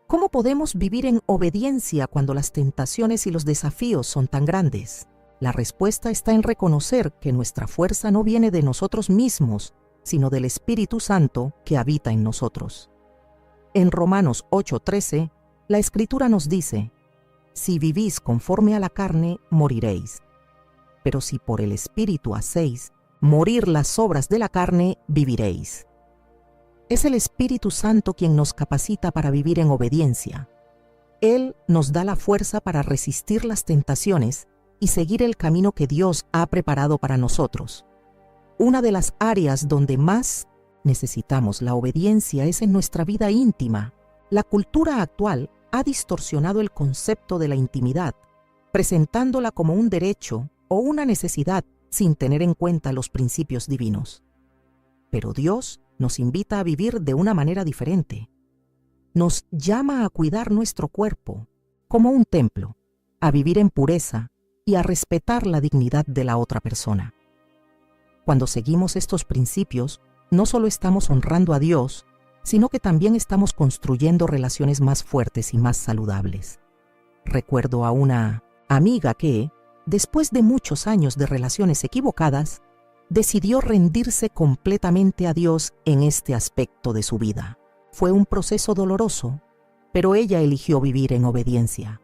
¿cómo podemos vivir en obediencia cuando las tentaciones y los desafíos son tan grandes? La respuesta está en reconocer que nuestra fuerza no viene de nosotros mismos, sino del Espíritu Santo que habita en nosotros. En Romanos 8:13, la Escritura nos dice: «Si vivís conforme a la carne, moriréis. Pero si por el Espíritu hacéis morir las obras de la carne, viviréis». Es el Espíritu Santo quien nos capacita para vivir en obediencia. Él nos da la fuerza para resistir las tentaciones y seguir el camino que Dios ha preparado para nosotros. Una de las áreas donde más necesitamos la obediencia es en nuestra vida íntima. La cultura actual ha distorsionado el concepto de la intimidad, presentándola como un derecho o una necesidad sin tener en cuenta los principios divinos. Pero Dios nos invita a vivir de una manera diferente. Nos llama a cuidar nuestro cuerpo como un templo, a vivir en pureza y a respetar la dignidad de la otra persona. Cuando seguimos estos principios, no solo estamos honrando a Dios, sino que también estamos construyendo relaciones más fuertes y más saludables. Recuerdo a una amiga que, después de muchos años de relaciones equivocadas, decidió rendirse completamente a Dios en este aspecto de su vida. Fue un proceso doloroso, pero ella eligió vivir en obediencia.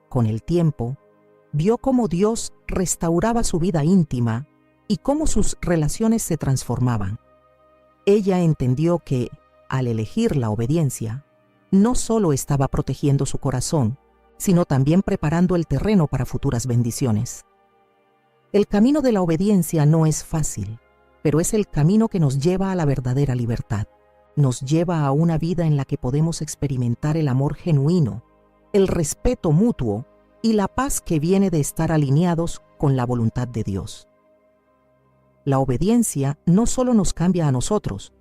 Con el tiempo, vio cómo Dios restauraba su vida íntima y cómo sus relaciones se transformaban. Ella entendió que, al elegir la obediencia, no solo estaba protegiendo su corazón, sino también preparando el terreno para futuras bendiciones. El camino de la obediencia no es fácil, pero es el camino que nos lleva a la verdadera libertad. Nos lleva a una vida en la que podemos experimentar el amor genuino, el respeto mutuo y la paz que viene de estar alineados con la voluntad de Dios. La obediencia no solo nos cambia a nosotros,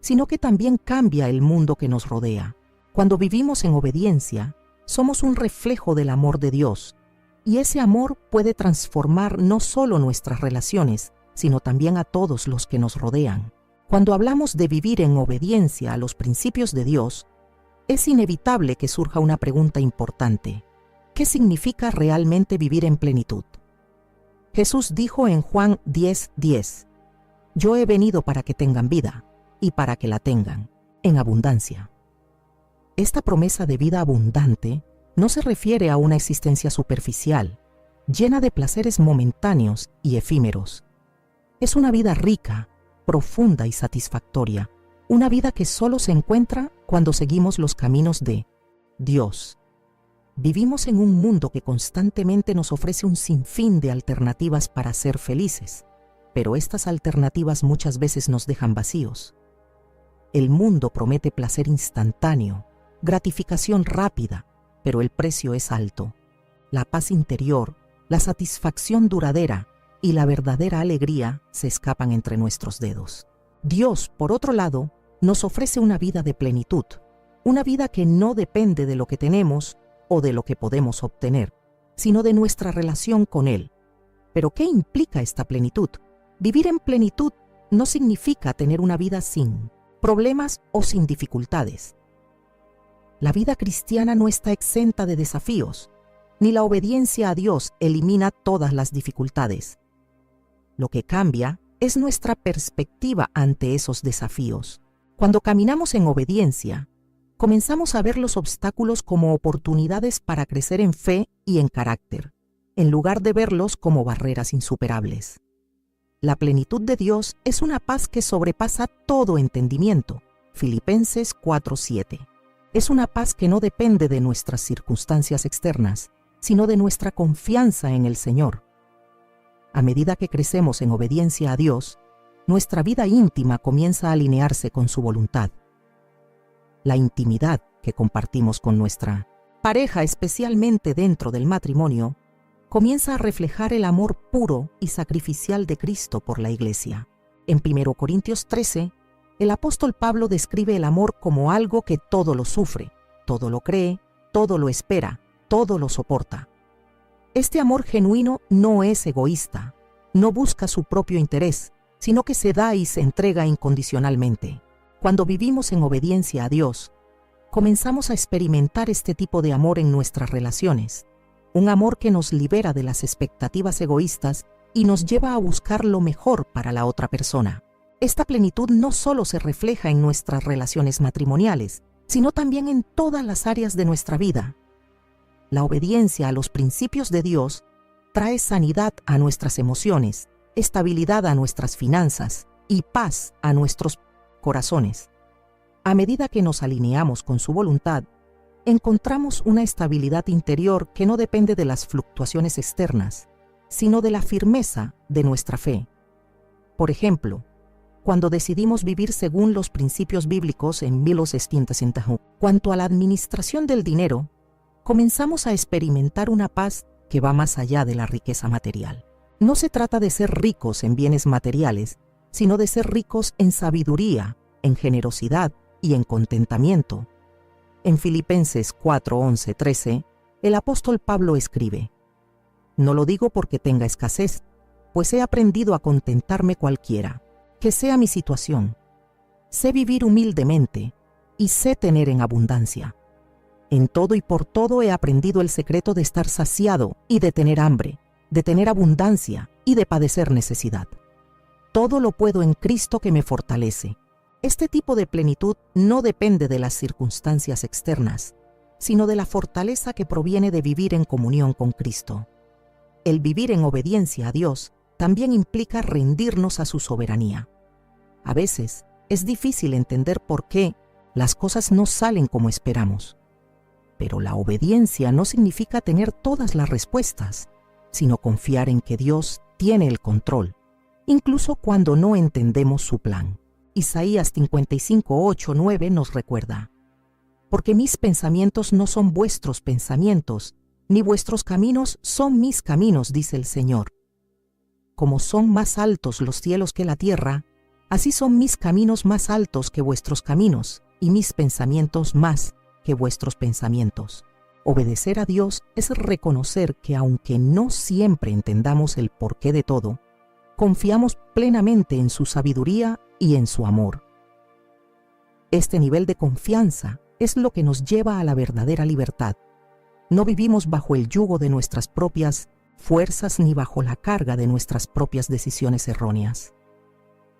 sino que también cambia el mundo que nos rodea. Cuando vivimos en obediencia, somos un reflejo del amor de Dios, y ese amor puede transformar no solo nuestras relaciones, sino también a todos los que nos rodean. Cuando hablamos de vivir en obediencia a los principios de Dios, es inevitable que surja una pregunta importante. ¿Qué significa realmente vivir en plenitud? Jesús dijo en Juan 10:10, «Yo he venido para que tengan vida, y para que la tengan en abundancia». Esta promesa de vida abundante no se refiere a una existencia superficial, llena de placeres momentáneos y efímeros. Es una vida rica, profunda y satisfactoria, una vida que solo se encuentra cuando seguimos los caminos de Dios. Vivimos en un mundo que constantemente nos ofrece un sinfín de alternativas para ser felices, pero estas alternativas muchas veces nos dejan vacíos. El mundo promete placer instantáneo, gratificación rápida, pero el precio es alto. La paz interior, la satisfacción duradera y la verdadera alegría se escapan entre nuestros dedos. Dios, por otro lado, nos ofrece una vida de plenitud, una vida que no depende de lo que tenemos o de lo que podemos obtener, sino de nuestra relación con Él. ¿Pero qué implica esta plenitud? Vivir en plenitud no significa tener una vida sin problemas o sin dificultades. La vida cristiana no está exenta de desafíos, ni la obediencia a Dios elimina todas las dificultades. Lo que cambia es nuestra perspectiva ante esos desafíos. Cuando caminamos en obediencia, comenzamos a ver los obstáculos como oportunidades para crecer en fe y en carácter, en lugar de verlos como barreras insuperables. La plenitud de Dios es una paz que sobrepasa todo entendimiento. Filipenses 4:7. Es una paz que no depende de nuestras circunstancias externas, sino de nuestra confianza en el Señor. A medida que crecemos en obediencia a Dios, nuestra vida íntima comienza a alinearse con su voluntad. La intimidad que compartimos con nuestra pareja, especialmente dentro del matrimonio, comienza a reflejar el amor puro y sacrificial de Cristo por la Iglesia. En 1 Corintios 13, el apóstol Pablo describe el amor como algo que todo lo sufre, todo lo cree, todo lo espera, todo lo soporta. Este amor genuino no es egoísta, no busca su propio interés, sino que se da y se entrega incondicionalmente. Cuando vivimos en obediencia a Dios, comenzamos a experimentar este tipo de amor en nuestras relaciones, un amor que nos libera de las expectativas egoístas y nos lleva a buscar lo mejor para la otra persona. Esta plenitud no solo se refleja en nuestras relaciones matrimoniales, sino también en todas las áreas de nuestra vida. La obediencia a los principios de Dios trae sanidad a nuestras emociones, estabilidad a nuestras finanzas y paz a nuestros corazones. A medida que nos alineamos con su voluntad, encontramos una estabilidad interior que no depende de las fluctuaciones externas, sino de la firmeza de nuestra fe. Por ejemplo, cuando decidimos vivir según los principios bíblicos en cuanto a la administración del dinero, comenzamos a experimentar una paz que va más allá de la riqueza material. No se trata de ser ricos en bienes materiales, sino de ser ricos en sabiduría, en generosidad y en contentamiento. En Filipenses 4:11-13, el apóstol Pablo escribe: «No lo digo porque tenga escasez, pues he aprendido a contentarme cualquiera que sea mi situación. Sé vivir humildemente y sé tener en abundancia. En todo y por todo he aprendido el secreto de estar saciado y de tener hambre, de tener abundancia y de padecer necesidad. Todo lo puedo en Cristo que me fortalece. Este tipo de plenitud no depende de las circunstancias externas, sino de la fortaleza que proviene de vivir en comunión con Cristo. El vivir en obediencia a Dios también implica rendirnos a su soberanía. A veces es difícil entender por qué las cosas no salen como esperamos. Pero la obediencia no significa tener todas las respuestas, sino confiar en que Dios tiene el control, incluso cuando no entendemos su plan. Isaías 55:8-9 nos recuerda: porque mis pensamientos no son vuestros pensamientos, ni vuestros caminos son mis caminos, dice el Señor. Como son más altos los cielos que la tierra, así son mis caminos más altos que vuestros caminos, y mis pensamientos más que vuestros pensamientos. Obedecer a Dios es reconocer que aunque no siempre entendamos el porqué de todo, confiamos plenamente en su sabiduría y en su amor. Este nivel de confianza es lo que nos lleva a la verdadera libertad. No vivimos bajo el yugo de nuestras propias fuerzas ni bajo la carga de nuestras propias decisiones erróneas.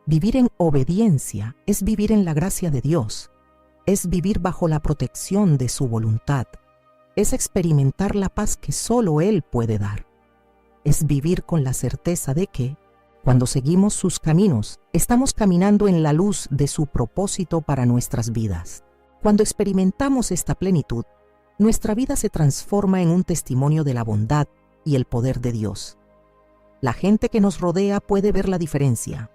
Vivir en obediencia es vivir en la gracia de Dios, es vivir bajo la protección de su voluntad, es experimentar la paz que solo Él puede dar. Es vivir con la certeza de que, cuando seguimos sus caminos, estamos caminando en la luz de su propósito para nuestras vidas. Cuando experimentamos esta plenitud, nuestra vida se transforma en un testimonio de la bondad y el poder de Dios. La gente que nos rodea puede ver la diferencia.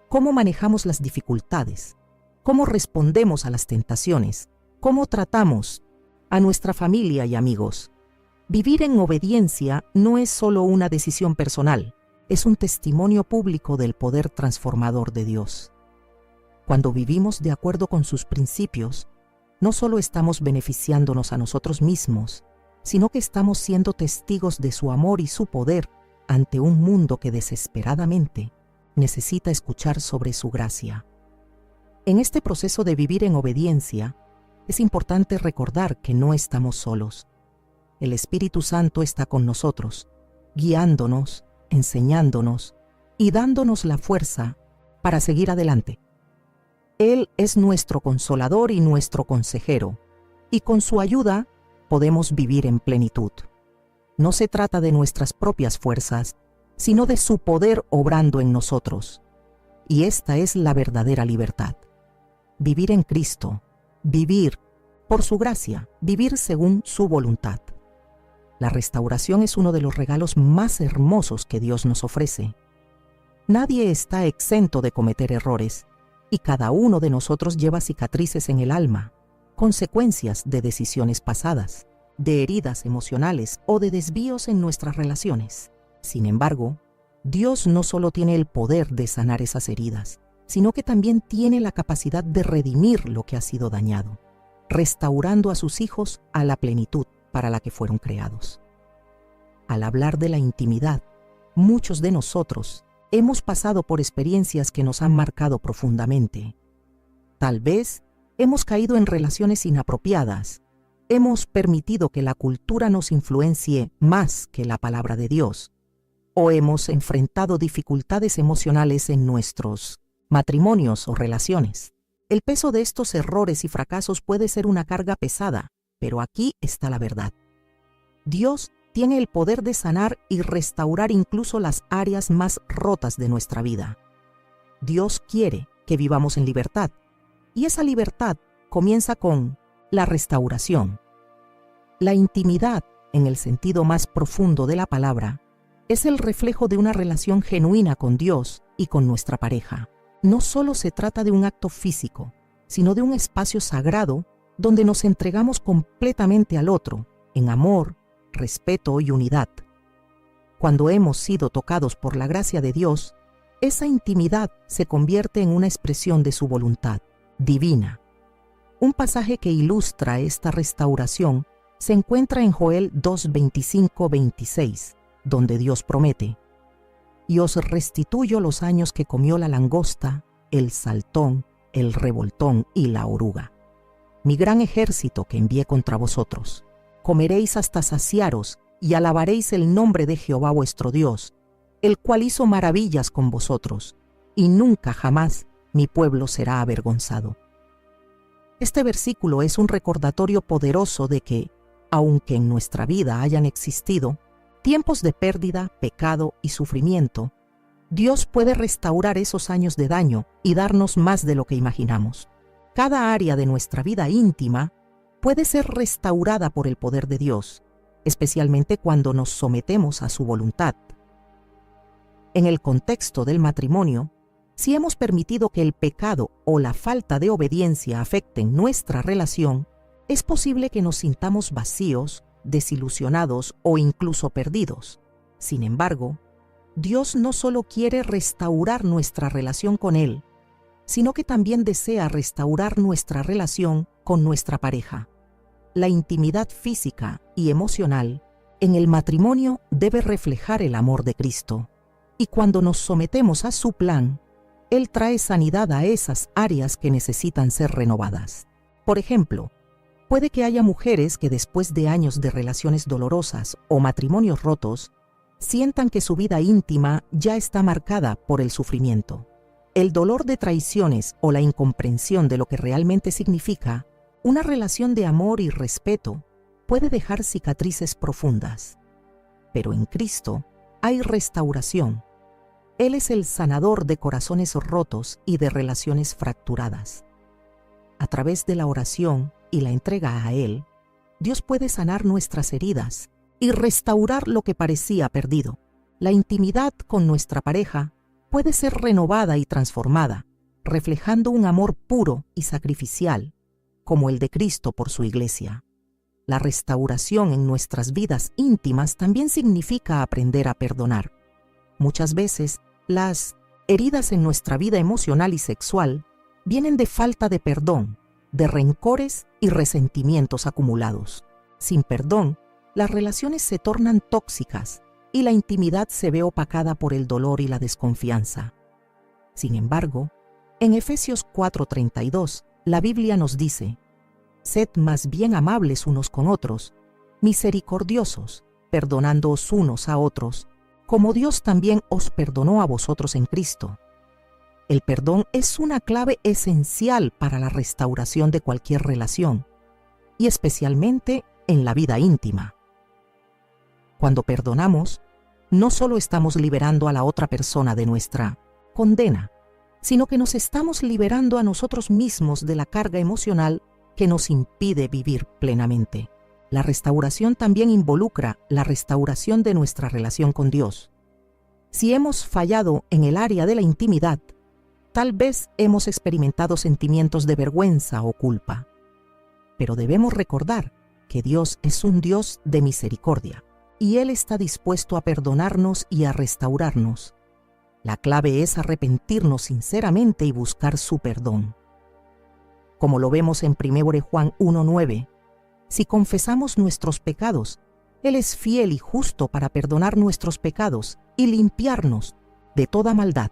Cómo manejamos las dificultades, cómo respondemos a las tentaciones, cómo tratamos a nuestra familia y amigos. Vivir en obediencia no es solo una decisión personal, es un testimonio público del poder transformador de Dios. Cuando vivimos de acuerdo con sus principios, no solo estamos beneficiándonos a nosotros mismos, sino que estamos siendo testigos de su amor y su poder ante un mundo que desesperadamente necesita escuchar sobre su gracia. En este proceso de vivir en obediencia, es importante recordar que no estamos solos. El Espíritu Santo está con nosotros, guiándonos, enseñándonos y dándonos la fuerza para seguir adelante. Él es nuestro consolador y nuestro consejero, y con su ayuda podemos vivir en plenitud. No se trata de nuestras propias fuerzas, sino de su poder obrando en nosotros. Y esta es la verdadera libertad. Vivir en Cristo, vivir por su gracia, vivir según su voluntad. La restauración es uno de los regalos más hermosos que Dios nos ofrece. Nadie está exento de cometer errores, y cada uno de nosotros lleva cicatrices en el alma, consecuencias de decisiones pasadas, de heridas emocionales o de desvíos en nuestras relaciones. Sin embargo, Dios no solo tiene el poder de sanar esas heridas, sino que también tiene la capacidad de redimir lo que ha sido dañado, restaurando a sus hijos a la plenitud para la que fueron creados. Al hablar de la intimidad, muchos de nosotros hemos pasado por experiencias que nos han marcado profundamente. Tal vez hemos caído en relaciones inapropiadas, hemos permitido que la cultura nos influencie más que la palabra de Dios, o hemos enfrentado dificultades emocionales en nuestros matrimonios o relaciones. El peso de estos errores y fracasos puede ser una carga pesada, pero aquí está la verdad. Dios tiene el poder de sanar y restaurar incluso las áreas más rotas de nuestra vida. Dios quiere que vivamos en libertad, y esa libertad comienza con la restauración. La intimidad, en el sentido más profundo de la palabra, es el reflejo de una relación genuina con Dios y con nuestra pareja. No solo se trata de un acto físico, sino de un espacio sagrado donde nos entregamos completamente al otro, en amor, respeto y unidad. Cuando hemos sido tocados por la gracia de Dios, esa intimidad se convierte en una expresión de su voluntad divina. Un pasaje que ilustra esta restauración se encuentra en Joel 2:25-26, donde Dios promete: y os restituyo los años que comió la langosta, el saltón, el revoltón y la oruga, mi gran ejército que envié contra vosotros. Comeréis hasta saciaros y alabaréis el nombre de Jehová vuestro Dios, el cual hizo maravillas con vosotros, y nunca jamás mi pueblo será avergonzado. Este versículo es un recordatorio poderoso de que, aunque en nuestra vida hayan existido tiempos de pérdida, pecado y sufrimiento, Dios puede restaurar esos años de daño y darnos más de lo que imaginamos. Cada área de nuestra vida íntima puede ser restaurada por el poder de Dios, especialmente cuando nos sometemos a su voluntad. En el contexto del matrimonio, si hemos permitido que el pecado o la falta de obediencia afecten nuestra relación, es posible que nos sintamos vacíos, desilusionados o incluso perdidos. Sin embargo, Dios no solo quiere restaurar nuestra relación con Él, sino que también desea restaurar nuestra relación con nuestra pareja. La intimidad física y emocional en el matrimonio debe reflejar el amor de Cristo, y cuando nos sometemos a su plan, Él trae sanidad a esas áreas que necesitan ser renovadas. Por ejemplo, puede que haya mujeres que después de años de relaciones dolorosas o matrimonios rotos, sientan que su vida íntima ya está marcada por el sufrimiento. El dolor de traiciones o la incomprensión de lo que realmente significa una relación de amor y respeto puede dejar cicatrices profundas. Pero en Cristo hay restauración. Él es el sanador de corazones rotos y de relaciones fracturadas. A través de la oración y la entrega a Él, Dios puede sanar nuestras heridas y restaurar lo que parecía perdido. La intimidad con nuestra pareja puede ser renovada y transformada, reflejando un amor puro y sacrificial, como el de Cristo por su Iglesia. La restauración en nuestras vidas íntimas también significa aprender a perdonar. Muchas veces, las heridas en nuestra vida emocional y sexual vienen de falta de perdón, de rencores y resentimientos acumulados. Sin perdón, las relaciones se tornan tóxicas y la intimidad se ve opacada por el dolor y la desconfianza. Sin embargo, en Efesios 4:32, la Biblia nos dice: «Sed más bien amables unos con otros, misericordiosos, perdonándoos unos a otros, como Dios también os perdonó a vosotros en Cristo». El perdón es una clave esencial para la restauración de cualquier relación, y especialmente en la vida íntima. Cuando perdonamos, no solo estamos liberando a la otra persona de nuestra condena, sino que nos estamos liberando a nosotros mismos de la carga emocional que nos impide vivir plenamente. La restauración también involucra la restauración de nuestra relación con Dios. Si hemos fallado en el área de la intimidad, tal vez hemos experimentado sentimientos de vergüenza o culpa. Pero debemos recordar que Dios es un Dios de misericordia, y Él está dispuesto a perdonarnos y a restaurarnos. La clave es arrepentirnos sinceramente y buscar su perdón. Como lo vemos en 1 Juan 1:9, si confesamos nuestros pecados, Él es fiel y justo para perdonar nuestros pecados y limpiarnos de toda maldad.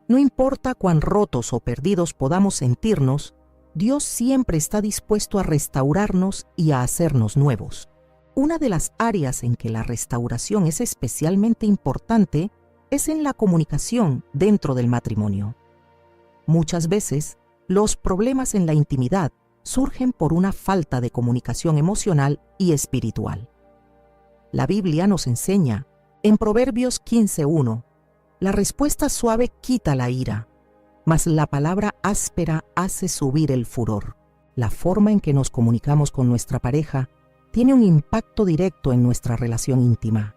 No importa cuán rotos o perdidos podamos sentirnos, Dios siempre está dispuesto a restaurarnos y a hacernos nuevos. Una de las áreas en que la restauración es especialmente importante es en la comunicación dentro del matrimonio. Muchas veces, los problemas en la intimidad surgen por una falta de comunicación emocional y espiritual. La Biblia nos enseña, en Proverbios 15:1, la respuesta suave quita la ira, mas la palabra áspera hace subir el furor. La forma en que nos comunicamos con nuestra pareja tiene un impacto directo en nuestra relación íntima.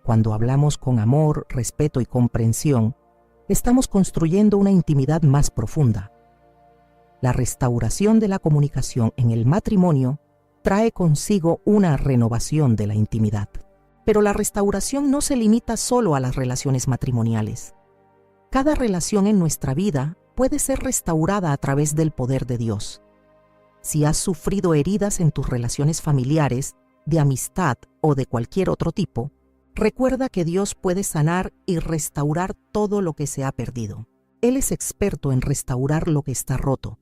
Cuando hablamos con amor, respeto y comprensión, estamos construyendo una intimidad más profunda. La restauración de la comunicación en el matrimonio trae consigo una renovación de la intimidad. Pero la restauración no se limita solo a las relaciones matrimoniales. Cada relación en nuestra vida puede ser restaurada a través del poder de Dios. Si has sufrido heridas en tus relaciones familiares, de amistad o de cualquier otro tipo, recuerda que Dios puede sanar y restaurar todo lo que se ha perdido. Él es experto en restaurar lo que está roto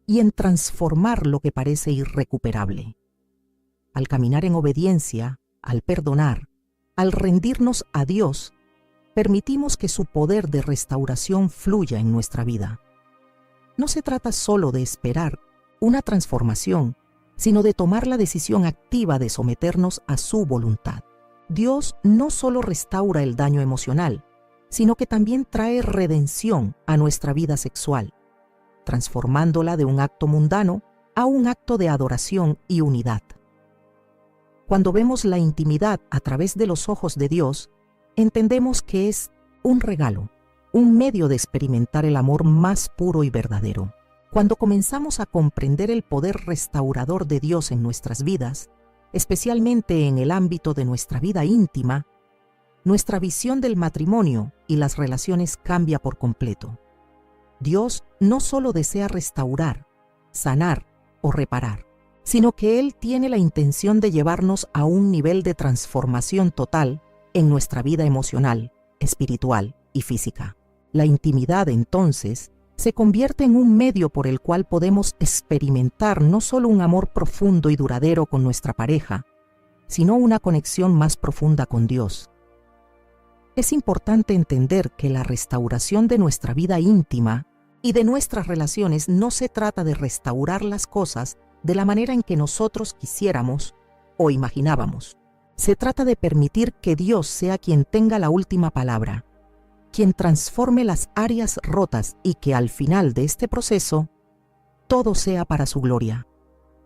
y en transformar lo que parece irrecuperable. Al caminar en obediencia, Al perdonar, al rendirnos a Dios, permitimos que su poder de restauración fluya en nuestra vida. No se trata solo de esperar una transformación, sino de tomar la decisión activa de someternos a su voluntad. Dios no solo restaura el daño emocional, sino que también trae redención a nuestra vida sexual, transformándola de un acto mundano a un acto de adoración y unidad. Cuando vemos la intimidad a través de los ojos de Dios, entendemos que es un regalo, un medio de experimentar el amor más puro y verdadero. Cuando comenzamos a comprender el poder restaurador de Dios en nuestras vidas, especialmente en el ámbito de nuestra vida íntima, nuestra visión del matrimonio y las relaciones cambia por completo. Dios no solo desea restaurar, sanar o reparar, sino que Él tiene la intención de llevarnos a un nivel de transformación total en nuestra vida emocional, espiritual y física. La intimidad, entonces, se convierte en un medio por el cual podemos experimentar no solo un amor profundo y duradero con nuestra pareja, sino una conexión más profunda con Dios. Es importante entender que la restauración de nuestra vida íntima y de nuestras relaciones no se trata de restaurar las cosas de la manera en que nosotros quisiéramos o imaginábamos. Se trata de permitir que Dios sea quien tenga la última palabra, quien transforme las áreas rotas y que al final de este proceso, todo sea para su gloria.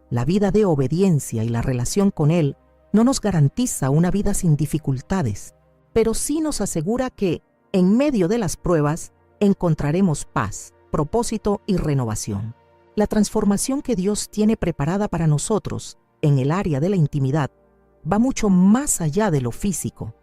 La vida de obediencia y la relación con Él no nos garantiza una vida sin dificultades, pero sí nos asegura que, en medio de las pruebas, encontraremos paz, propósito y renovación. La transformación que Dios tiene preparada para nosotros en el área de la intimidad va mucho más allá de lo físico.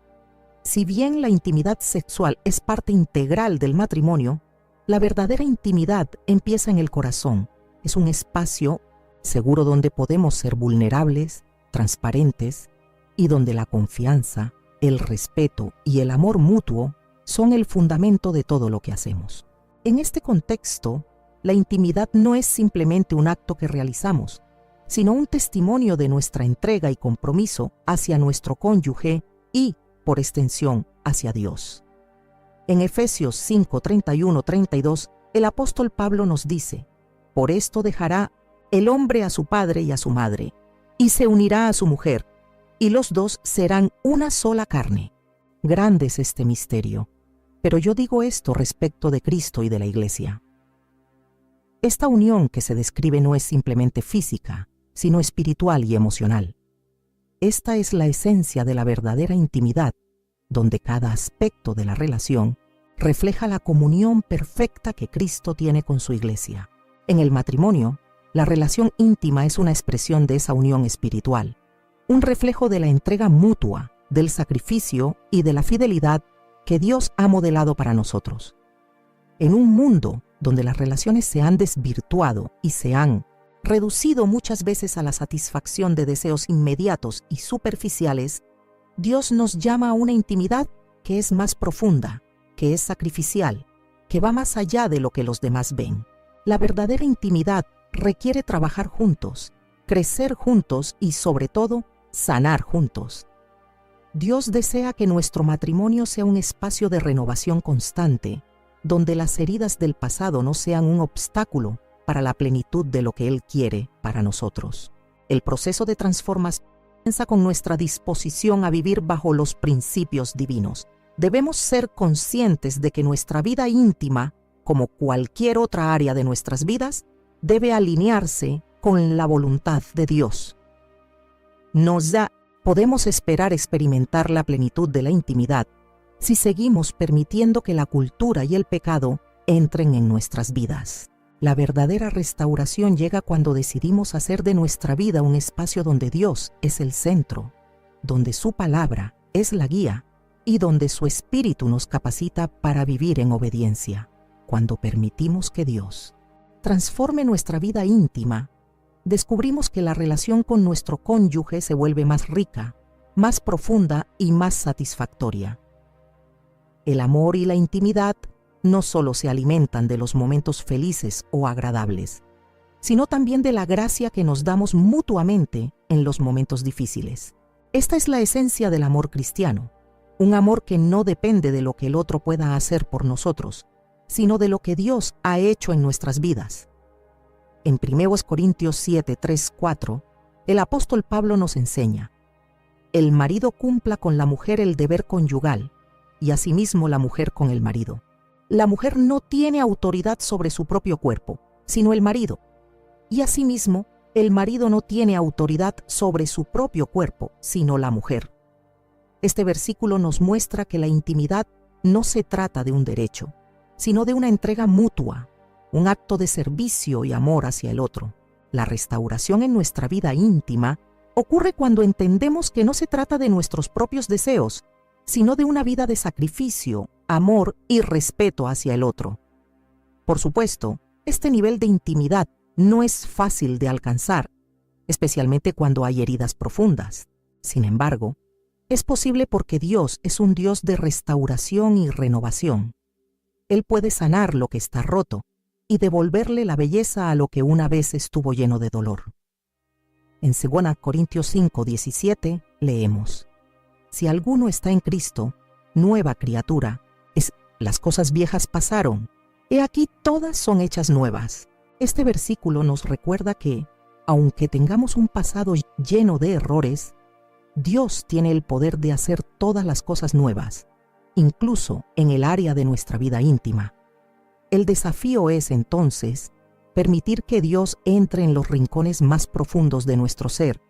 Si bien la intimidad sexual es parte integral del matrimonio, la verdadera intimidad empieza en el corazón. Es un espacio seguro donde podemos ser vulnerables, transparentes y donde la confianza, el respeto y el amor mutuo son el fundamento de todo lo que hacemos. En este contexto, la intimidad no es simplemente un acto que realizamos, sino un testimonio de nuestra entrega y compromiso hacia nuestro cónyuge y, por extensión, hacia Dios. En Efesios 5, 31, 32, el apóstol Pablo nos dice: «Por esto dejará el hombre a su padre y a su madre, y se unirá a su mujer, y los dos serán una sola carne». Grande es este misterio, pero yo digo esto respecto de Cristo y de la Iglesia. Esta unión que se describe no es simplemente física, sino espiritual y emocional. Esta es la esencia de la verdadera intimidad, donde cada aspecto de la relación refleja la comunión perfecta que Cristo tiene con su Iglesia. En el matrimonio, la relación íntima es una expresión de esa unión espiritual, un reflejo de la entrega mutua, del sacrificio y de la fidelidad que Dios ha modelado para nosotros. En un mundo donde las relaciones se han desvirtuado y se han reducido muchas veces a la satisfacción de deseos inmediatos y superficiales, Dios nos llama a una intimidad que es más profunda, que es sacrificial, que va más allá de lo que los demás ven. La verdadera intimidad requiere trabajar juntos, crecer juntos y, sobre todo, sanar juntos. Dios desea que nuestro matrimonio sea un espacio de renovación constante, donde las heridas del pasado no sean un obstáculo para la plenitud de lo que Él quiere para nosotros. El proceso de transformación comienza con nuestra disposición a vivir bajo los principios divinos. Debemos ser conscientes de que nuestra vida íntima, como cualquier otra área de nuestras vidas, debe alinearse con la voluntad de Dios. Podemos esperar experimentar la plenitud de la intimidad si seguimos permitiendo que la cultura y el pecado entren en nuestras vidas. La verdadera restauración llega cuando decidimos hacer de nuestra vida un espacio donde Dios es el centro, donde su palabra es la guía y donde su Espíritu nos capacita para vivir en obediencia. Cuando permitimos que Dios transforme nuestra vida íntima, descubrimos que la relación con nuestro cónyuge se vuelve más rica, más profunda y más satisfactoria. El amor y la intimidad no solo se alimentan de los momentos felices o agradables, sino también de la gracia que nos damos mutuamente en los momentos difíciles. Esta es la esencia del amor cristiano, un amor que no depende de lo que el otro pueda hacer por nosotros, sino de lo que Dios ha hecho en nuestras vidas. En 1 Corintios 7, 3, 4, el apóstol Pablo nos enseña: el marido cumpla con la mujer el deber conyugal, y asimismo la mujer con el marido. La mujer no tiene autoridad sobre su propio cuerpo, sino el marido. Y asimismo, el marido no tiene autoridad sobre su propio cuerpo, sino la mujer. Este versículo nos muestra que la intimidad no se trata de un derecho, sino de una entrega mutua, un acto de servicio y amor hacia el otro. La restauración en nuestra vida íntima ocurre cuando entendemos que no se trata de nuestros propios deseos, sino de una vida de sacrificio, amor y respeto hacia el otro. Por supuesto, este nivel de intimidad no es fácil de alcanzar, especialmente cuando hay heridas profundas. Sin embargo, es posible porque Dios es un Dios de restauración y renovación. Él puede sanar lo que está roto y devolverle la belleza a lo que una vez estuvo lleno de dolor. En 2 Corintios 5, 17 leemos: si alguno está en Cristo, nueva criatura es. Las cosas viejas pasaron, he aquí todas son hechas nuevas. Este versículo nos recuerda que, aunque tengamos un pasado lleno de errores, Dios tiene el poder de hacer todas las cosas nuevas, incluso en el área de nuestra vida íntima. El desafío es, entonces, permitir que Dios entre en los rincones más profundos de nuestro ser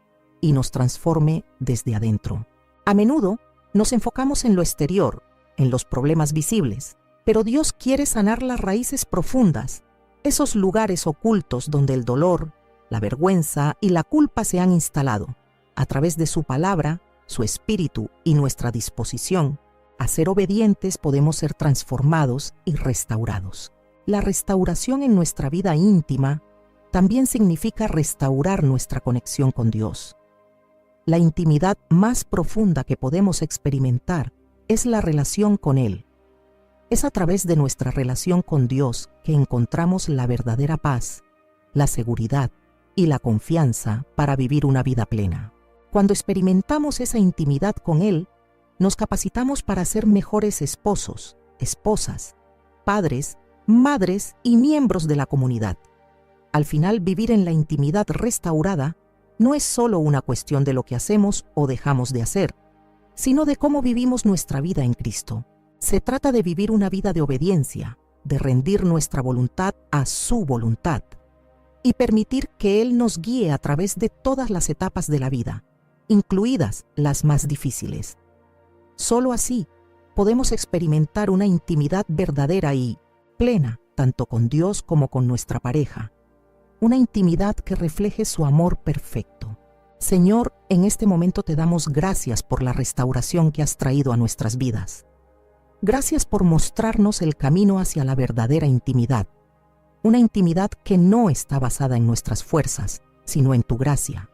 y nos transforme desde adentro. A menudo nos enfocamos en lo exterior, en los problemas visibles, pero Dios quiere sanar las raíces profundas, esos lugares ocultos donde el dolor, la vergüenza y la culpa se han instalado. A través de su palabra, su espíritu y nuestra disposición a ser obedientes podemos ser transformados y restaurados. La restauración en nuestra vida íntima también significa restaurar nuestra conexión con Dios. La intimidad más profunda que podemos experimentar es la relación con Él. Es a través de nuestra relación con Dios que encontramos la verdadera paz, la seguridad y la confianza para vivir una vida plena. Cuando experimentamos esa intimidad con Él, nos capacitamos para ser mejores esposos, esposas, padres, madres y miembros de la comunidad. Al final, vivir en la intimidad restaurada no es solo una cuestión de lo que hacemos o dejamos de hacer, sino de cómo vivimos nuestra vida en Cristo. Se trata de vivir una vida de obediencia, de rendir nuestra voluntad a su voluntad y permitir que Él nos guíe a través de todas las etapas de la vida, incluidas las más difíciles. Solo así podemos experimentar una intimidad verdadera y plena, tanto con Dios como con nuestra pareja. Una intimidad que refleje su amor perfecto. Señor, en este momento te damos gracias por la restauración que has traído a nuestras vidas. Gracias por mostrarnos el camino hacia la verdadera intimidad. Una intimidad que no está basada en nuestras fuerzas, sino en tu gracia.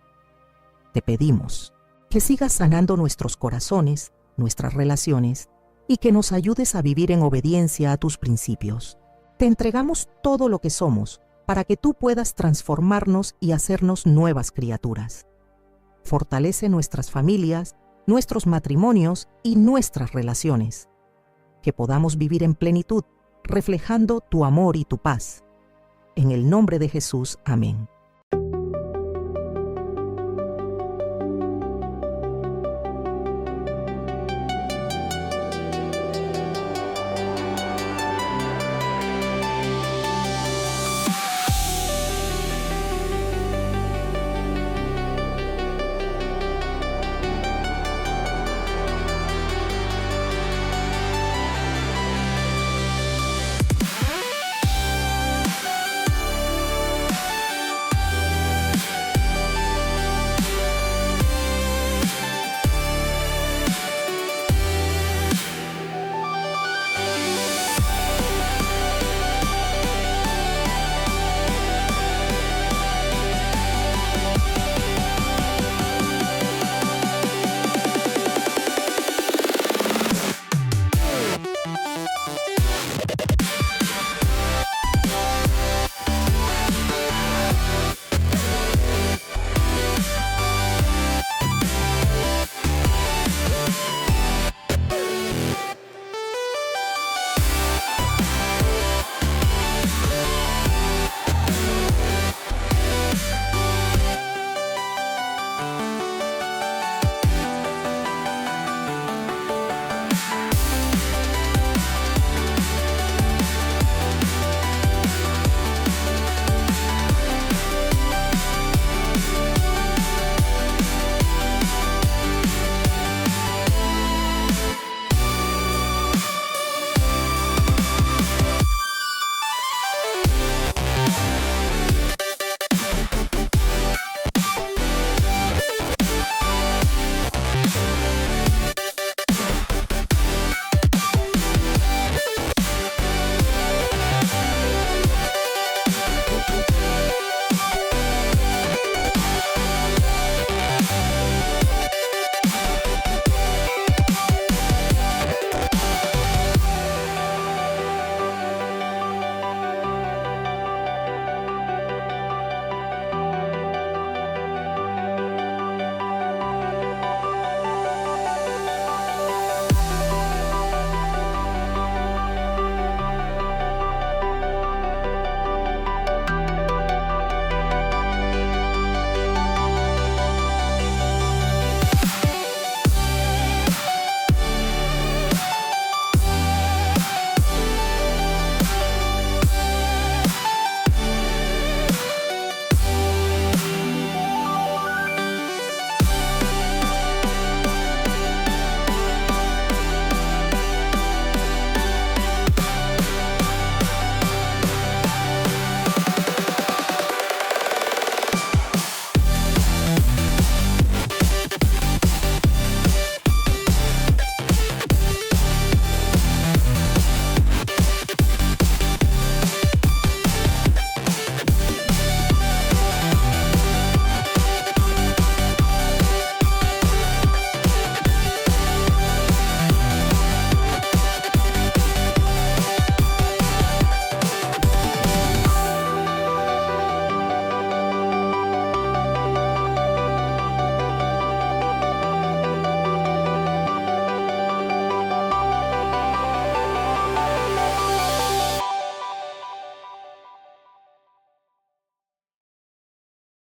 Te pedimos que sigas sanando nuestros corazones, nuestras relaciones, y que nos ayudes a vivir en obediencia a tus principios. Te entregamos todo lo que somos, para que tú puedas transformarnos y hacernos nuevas criaturas. Fortalece nuestras familias, nuestros matrimonios y nuestras relaciones. Que podamos vivir en plenitud, reflejando tu amor y tu paz. En el nombre de Jesús, amén.